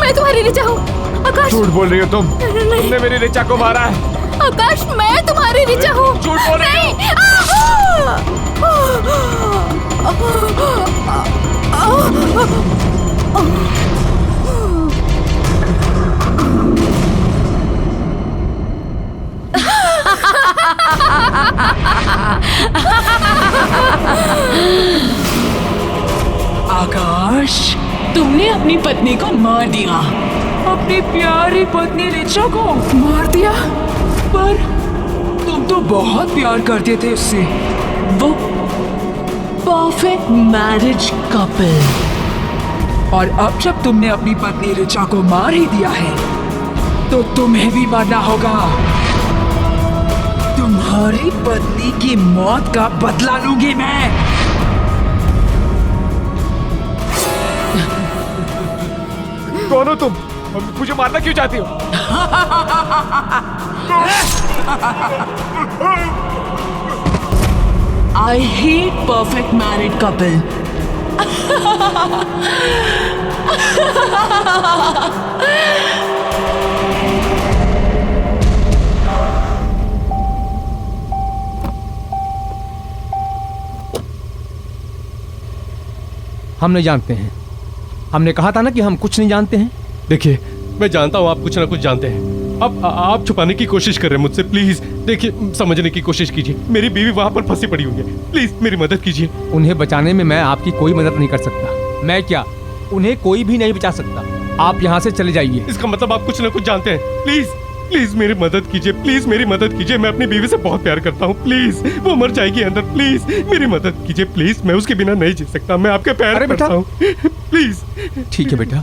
मैं तुम्हारी रिचा हूँ। आकाश, झूठ बोल रही हो तुम। तुमने मेरी रिचा को मारा है। आकाश, मैं तुम्हारी रिचा हूँ। झूठ बोल रही हो। आकाश, तुमने अपनी पत्नी को मार दिया। अपनी प्यारी पत्नी रिचा को मार दिया? पर तुम तो बहुत प्यार करते थे उससे। वो परफेक्ट मैरिज कपल। और अब जब तुमने अपनी पत्नी रिचा को मार ही दिया है तो तुम्हें भी मरना होगा। तुम्हारी पत्नी की मौत का बदला लूंगी मैं। कौन हो तुम? मुझे मारना क्यों चाहती हो? I hate perfect married couple. हम नहीं जानते हैं। हमने कहा था ना कि हम कुछ नहीं जानते हैं। देखिए, मैं जानता हूँ आप कुछ ना कुछ जानते हैं। अब आप छुपाने की कोशिश कर रहे हैं मुझसे। प्लीज देखिए, समझने की कोशिश कीजिए। मेरी बीवी वहां पर फंसी पड़ी हुई है। प्लीज मेरी मदद कीजिए। उन्हें बचाने में मैं आपकी कोई मदद नहीं कर सकता। मैं क्या, उन्हें कोई भी नहीं बचा सकता। आप यहाँ से चले जाइए। इसका मतलब आप कुछ ना कुछ जानते हैं। प्लीज प्लीज मेरी मदद कीजिए। प्लीज मेरी मदद कीजिए। मैं अपनी बीवी से बहुत प्यार करता हूँ। प्लीज, वो मर जाएगी अंदर। प्लीज मेरी मदद कीजिए। प्लीज, मैं उसके बिना नहीं जी सकता। मैं आपके पैर पड़ता हूँ। प्लीज। ठीक है बेटा,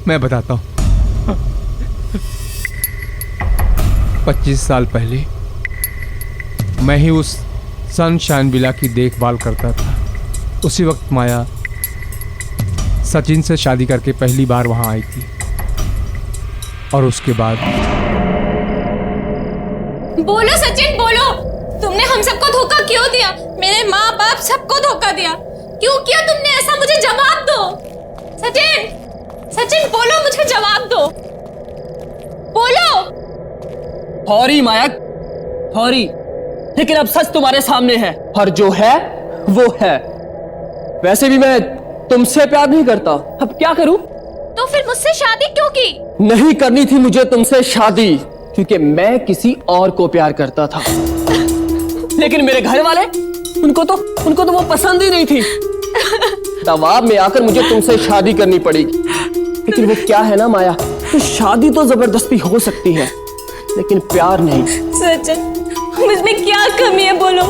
मैं बताता हूँ। 25 साल पहले मैं ही उस सनशाइन विला की देखभाल करता था। उसी वक्त माया सचिन से शादी करके पहली बार वहां आई थी। और उसके बाद बोलो सचिन, बोलो, तुमने हम सबको धोखा क्यों दिया? मेरे माँ बाप सबको धोखा दिया। क्यों किया तुमने ऐसा? मुझे जवाब दो सचिन। सचिन बोलो, मुझे जवाब दो, बोलो। थोड़ी माया, थोड़ी, लेकिन अब सच तुम्हारे सामने है और जो है वो है। वैसे भी मैं तुमसे प्यार नहीं करता, अब क्या करूं? तो फिर मुझसे शादी क्यों की? नहीं करनी थी मुझे तुमसे शादी, क्योंकि मैं किसी और को प्यार करता था। लेकिन मेरे घर वाले, उनको तो वो पसंद ही नहीं थी। दबाव में आकर मुझे तुमसे शादी करनी पड़ेगी। लेकिन वो क्या है ना माया, तो शादी तो जबरदस्ती हो सकती है, लेकिन प्यार नहीं। सचिन, मुझमें क्या कमी है बोलो?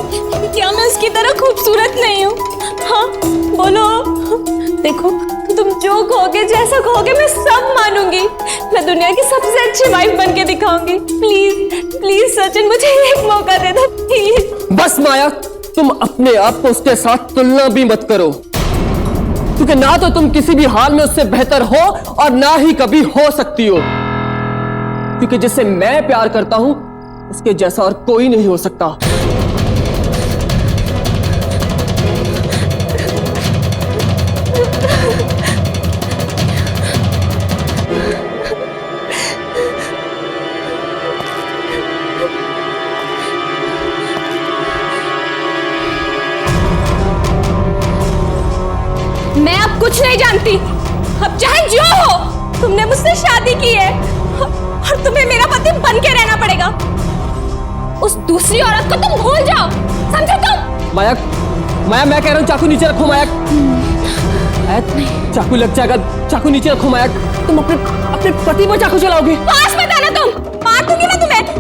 क्या मैं उसकी तरह खूबसूरत नहीं हूँ? हाँ बोलो। देखो, तुम जो कहोगे, जैसा कहोगे, मैं सब मानूंगी। मैं दुनिया की सबसे अच्छी वाइफ बन के दिखाऊंगी। प्लीज प्लीज सचिन, मुझे एक मौका दे दो प्लीज। बस माया, तुम अपने आप को उसके साथ तुलना भी मत करो, क्योंकि ना तो तुम किसी भी हाल में उससे बेहतर हो और ना ही कभी हो सकती हो। क्योंकि जिससे मैं प्यार करता हूं, उसके जैसा और कोई नहीं हो सकता। मैं अब कुछ नहीं जानती। अब चाहे जो हो, तुमने मुझसे शादी की है और तुम्हें मेरा पति बन के रहना पड़ेगा। उस दूसरी औरत को तुम भूल जाओ, समझे तुम? माया, माया, मैं कह रहा हूँ चाकू नीचे रखो माया। चाकू लग जाएगा, चाकू नीचे रखो माया। तुम अपने पति पर चाकू चलाओगे? पास मत आना, तुम मार दूंगी मैं तुम्हें।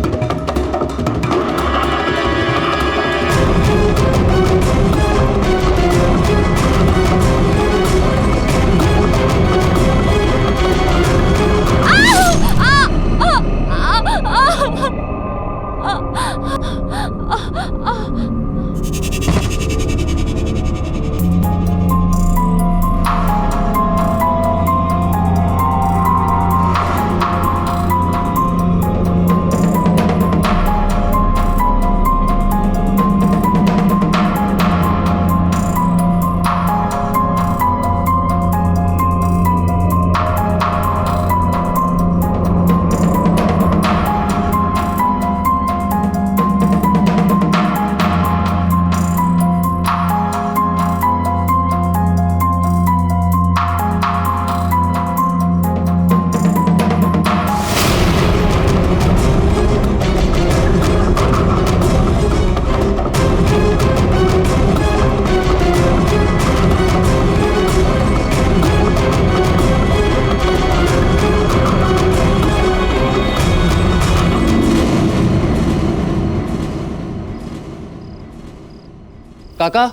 काका,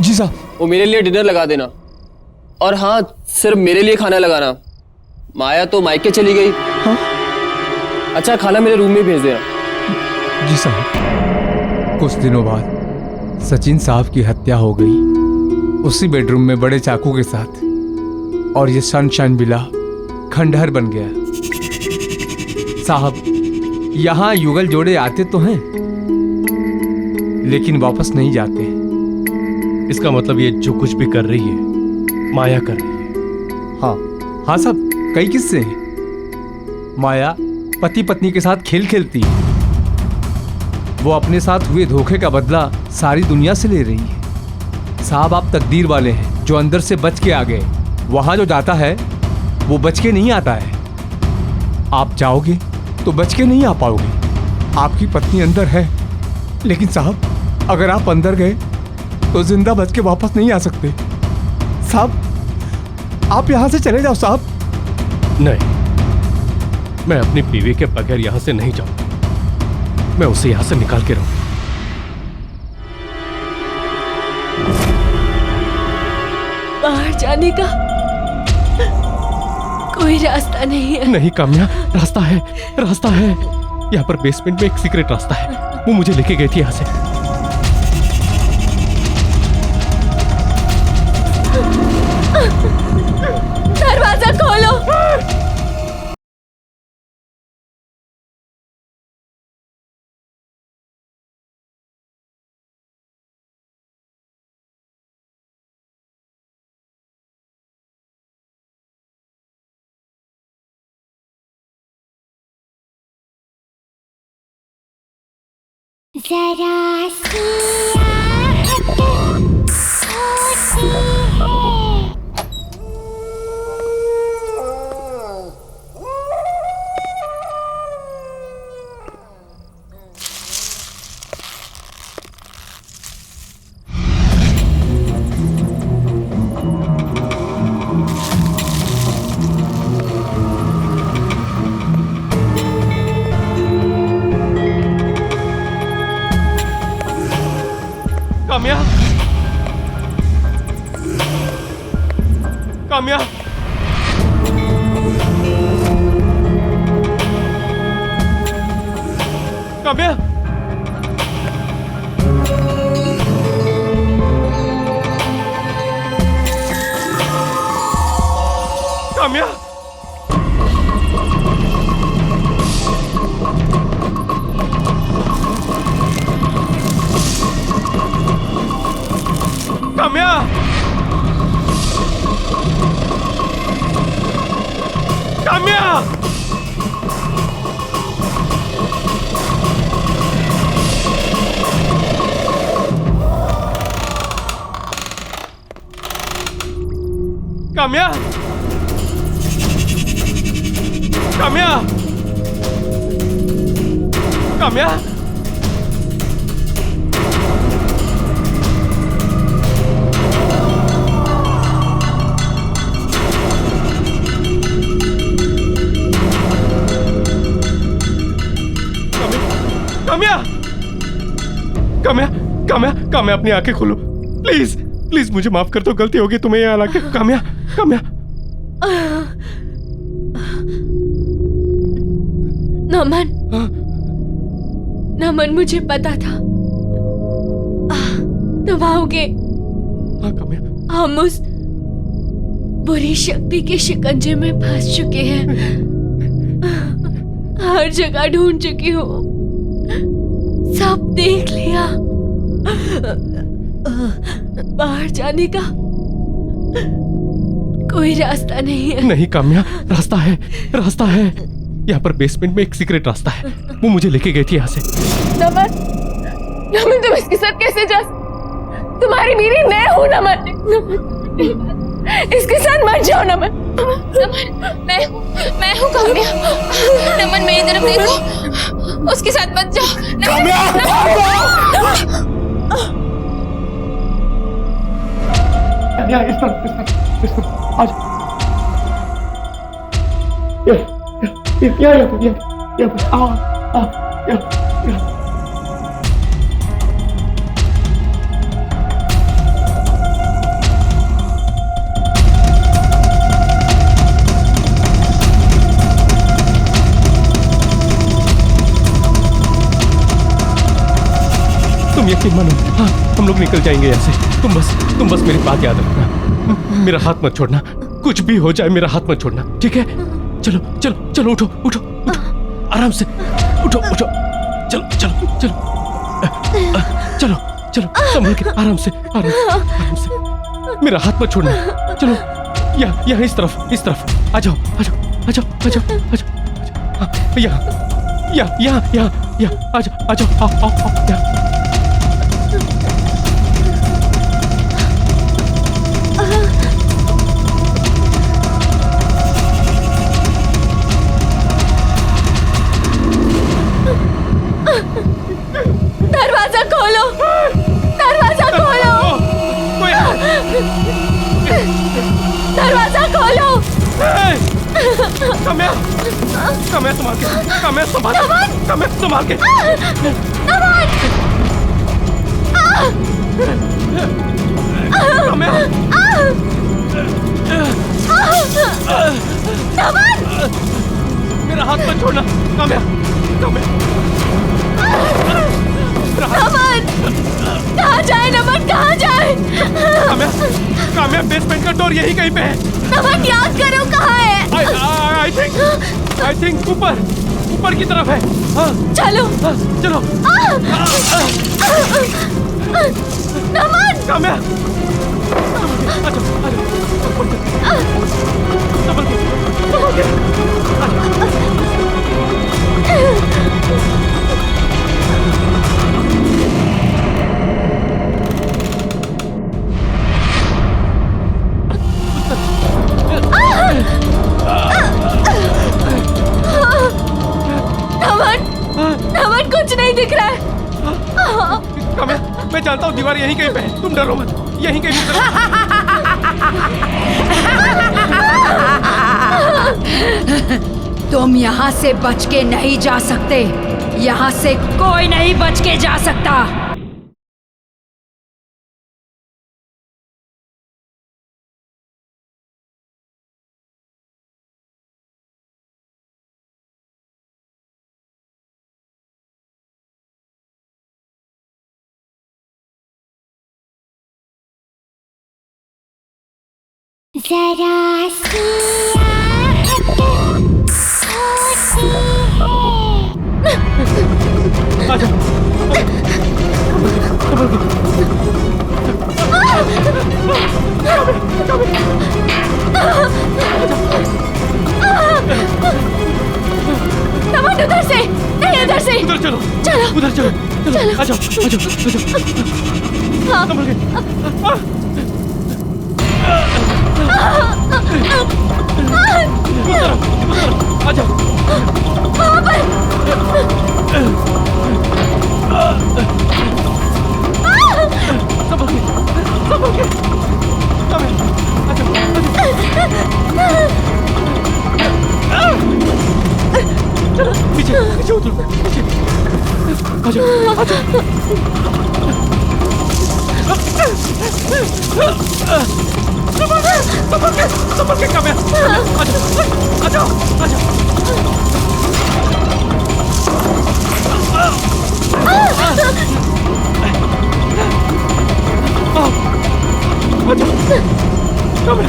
जी साहब। वो मेरे लिए डिनर लगा देना, और हाँ, सिर्फ मेरे लिए खाना लगाना। माया तो मायके चली गई। हाँ? अच्छा, खाना मेरे रूम में भेज देना। जी साहब। कुछ दिनों बाद सचिन साहब की हत्या हो गई, उसी बेडरूम में बड़े चाकू के साथ, और ये सनशाइन विला खंडहर बन गया। साहब, यहाँ युगल जोड़े आते तो हैं, लेकिन वापस नहीं जाते। इसका मतलब ये जो कुछ भी कर रही है, माया कर रही है। हाँ हाँ साहब, कई किस्से हैं। माया पति पत्नी के साथ खेल खेलती है। वो अपने साथ हुए धोखे का बदला सारी दुनिया से ले रही है। साहब आप तकदीर वाले हैं जो अंदर से बच के आ गए। वहां जो जाता है वो बच के नहीं आता है। आप जाओगे तो बच के नहीं आ पाओगे। आपकी पत्नी अंदर है, लेकिन साहब अगर आप अंदर गए तो जिंदा बच के वापस नहीं आ सकते। साहब आप यहां से चले जाओ साहब। नहीं, मैं अपनी बीवी के बगैर यहां से नहीं जाऊं। मैं उसे यहां से निकाल के रहूं। बाहर जाने का कोई रास्ता नहीं है। नहीं काम्या, रास्ता है, रास्ता है। यहाँ पर बेसमेंट में एक सीक्रेट रास्ता है, वो मुझे लेके गई थी यहाँ से। दरवाजा खोलो। जरा सी आहट होती है। काम्या, काम्या, काम्या, काम्या, काम्या, काम्या, काम्या, काम्या, काम्या, काम्या, काम्या, काम्या, काम्या, अपनी आंखें खोलो प्लीज, प्लीज मुझे माफ कर दो, गलती होगी तुम्हें यहाँ लाके। काम्या, काम्या, नमन, नमन मुझे पता था तुम आओगे। हाँ काम्या, हम उस बुरी शक्ति के शिकंजे में फंस चुके हैं। हर जगह ढूंढ चुकी हूँ, सब देख लिया। बाहर जाने का कोई रास्ता नहीं है। नहीं काम्या, रास्ता है, रास्ता है। यहाँ पर बेसमेंट में एक सीक्रेट रास्ता है, वो मुझे लेके गई थी यहाँ से। नमन, नमन तुम इसके साथ कैसे जा? तुम्हारी बीवी मैं हूँ नमन। इसके साथ मत जाओ नमन। नमन, मैं हूँ काम्या। नमन मेरी तरफ देखो, उसके साथ मत जाओ। तुम यकीन मानो, हाँ हम लोग निकल जाएंगे यहाँ से। तुम बस मेरी बात याद रखना, मेरा हाथ मत छोड़ना। कुछ भी हो जाए मेरा हाथ मत छोड़ना, ठीक है? चलो चलो चलो, उठो उठो उठो, आराम से उठो उठो, चलो चलो चलो चलो चलो, संभल के, आराम से आराम से आराम से। मेरा हाथ मत छोड़ना। चलो यहाँ इस तरफ आ जाओ आ जाओ आ जाओ आ जाओ आ जाओ, यहाँ आ जाओ आ जाओ, आओ आओ आओ, यहाँ। काम्या काम्या संभाल के, काम्या संभाल, काम्या संभाल के। काम्या मेरा हाथ मत छोड़ना काम्या, काम्या नमन, कहाँ जाए नमन, कहाँ जाए? काम्या, काम्या बेसमेंट का डोर यही कहीं पे है। नमन याद करो कहाँ है? आई थिंक ऊपर की तरफ है। हाँ, चलो चलो। नमन, काम्या आजा, संभल के, संभल के। नमन कुछ नहीं दिख रहा है। काम्या मैं जानता हूँ दीवार यहीं कहीं पे है, तुम डरो मत, यहीं कहीं पे। तुम यहाँ से बच के नहीं जा सकते, यहाँ से कोई नहीं बच के जा सकता। जरा सी आहट होती है। आजा, नमन उधर से नहीं, उधर से। उधर चलो, चलो उधर चलो, चलो। आजा, आजा, हाँ। संभल के। उधर, आजा। वहाँ पर। संभल के, संभल के। चलो नीचे, नीचे उतरो, नीचे। आजा, आजा। संभल के काम्या, आजा, आजा, काम्या,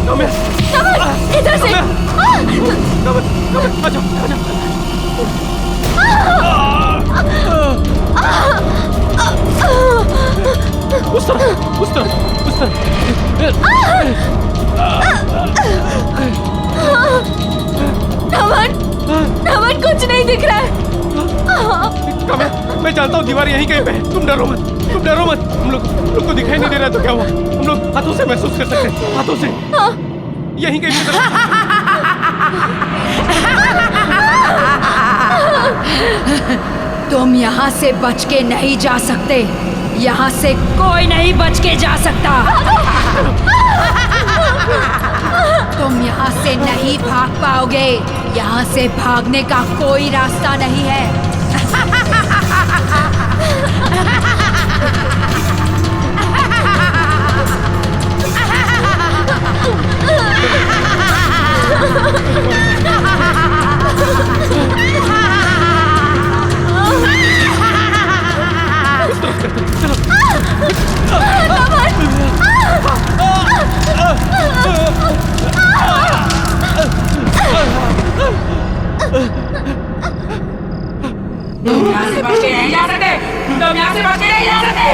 काम्या, इधर से। आजा, आजा। उस तरफ, उस तरफ, उस तरफ। नमन कुछ नहीं दिख रहा है। काम्या मैं जानता हूँ दीवार यहीं कहीं पे है, तुम डरो मत, तुम डरो मत। हम लोग को दिखाई नहीं दे रहा तो क्या हुआ, हम लोग हाथों से महसूस कर सकते हैं, हाथों से। यहीं कहीं पे। तुम यहाँ से बच के नहीं जा सकते, यहाँ से कोई नहीं बच के जा सकता। तुम यहाँ से नहीं भाग पाओगे, यहाँ से भागने का कोई रास्ता नहीं है। तुम यहाँ से बच के नहीं जा सकते, तुम यहाँ से बच के नहीं जा सकते।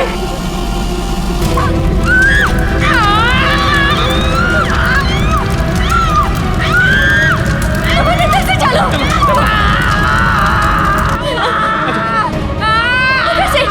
इधर से चलो। इधर से।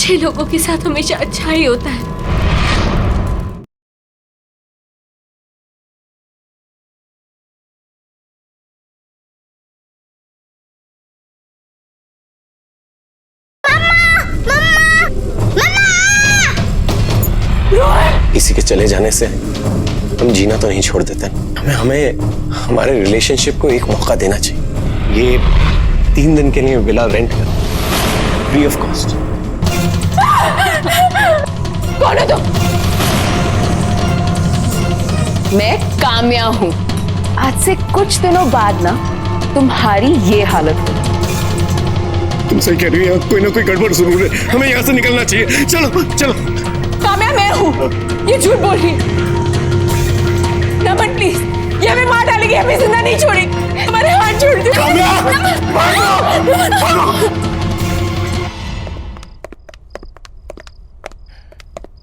अच्छे लोगों के साथ हमेशा अच्छा ही होता है। किसी के चले जाने से हम जीना तो नहीं छोड़ देते। हमें हमारे रिलेशनशिप को एक मौका देना चाहिए। ये 3 दिन के लिए विला रेंट कर, फ्री ऑफ कॉस्ट। कौन है तुम? मैं काम्या हूँ। आज से कुछ दिनों बाद ना तुम्हारी ये हालत हो। तुम सही कह रही हो, कोई ना कोई गड़बड़ जरूर है। हमें यहाँ से निकलना चाहिए। चलो चलो। काम्या मैं हूँ, ये झूठ बोल रही है। नमन प्लीज, ये हमें मार डालेगी, हमें जिंदा नहीं छोड़ेगी। हमारे हाथ छोड़ दो।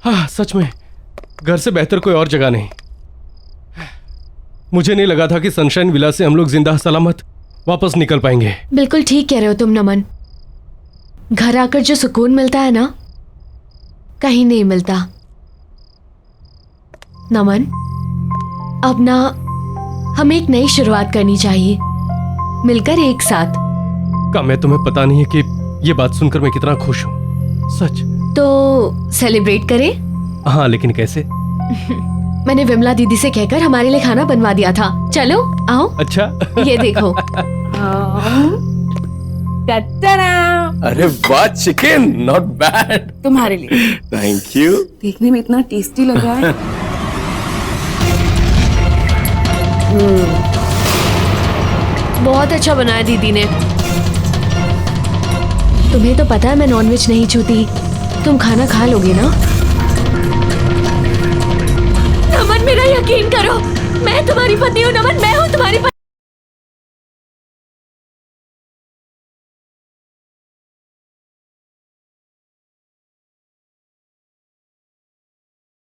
हाँ, सच में घर से बेहतर कोई और जगह नहीं। मुझे नहीं लगा था कि सनशाइन विला से हम लोग जिंदा सलामत वापस निकल पाएंगे। बिल्कुल ठीक कह रहे हो तुम नमन। घर आकर जो सुकून मिलता है ना, कहीं नहीं मिलता। नमन, अब ना हमें एक नई शुरुआत करनी चाहिए, मिलकर एक साथ। काम्या, तुम्हें पता नहीं है कि ये बात सुनकर मैं कितना खुश हूँ। सच। तो सेलिब्रेट करें? हाँ, लेकिन कैसे? मैंने विमला दीदी से कहकर हमारे लिए खाना बनवा दिया था। चलो आओ। अच्छा। ये देखो। अरे वाह, चिकन नॉट बैड। तुम्हारे लिए। Thank you. देखने में इतना टेस्टी लग रहा है। बहुत अच्छा बनाया दीदी ने। तुम्हें तो पता है मैं नॉनवेज नहीं छूती। तुम खाना खा लोगे ना? नमन, मेरा यकीन करो, मैं तुम्हारी पत्नी हूँ। नमन, मैं हूँ तुम्हारी पत्नी।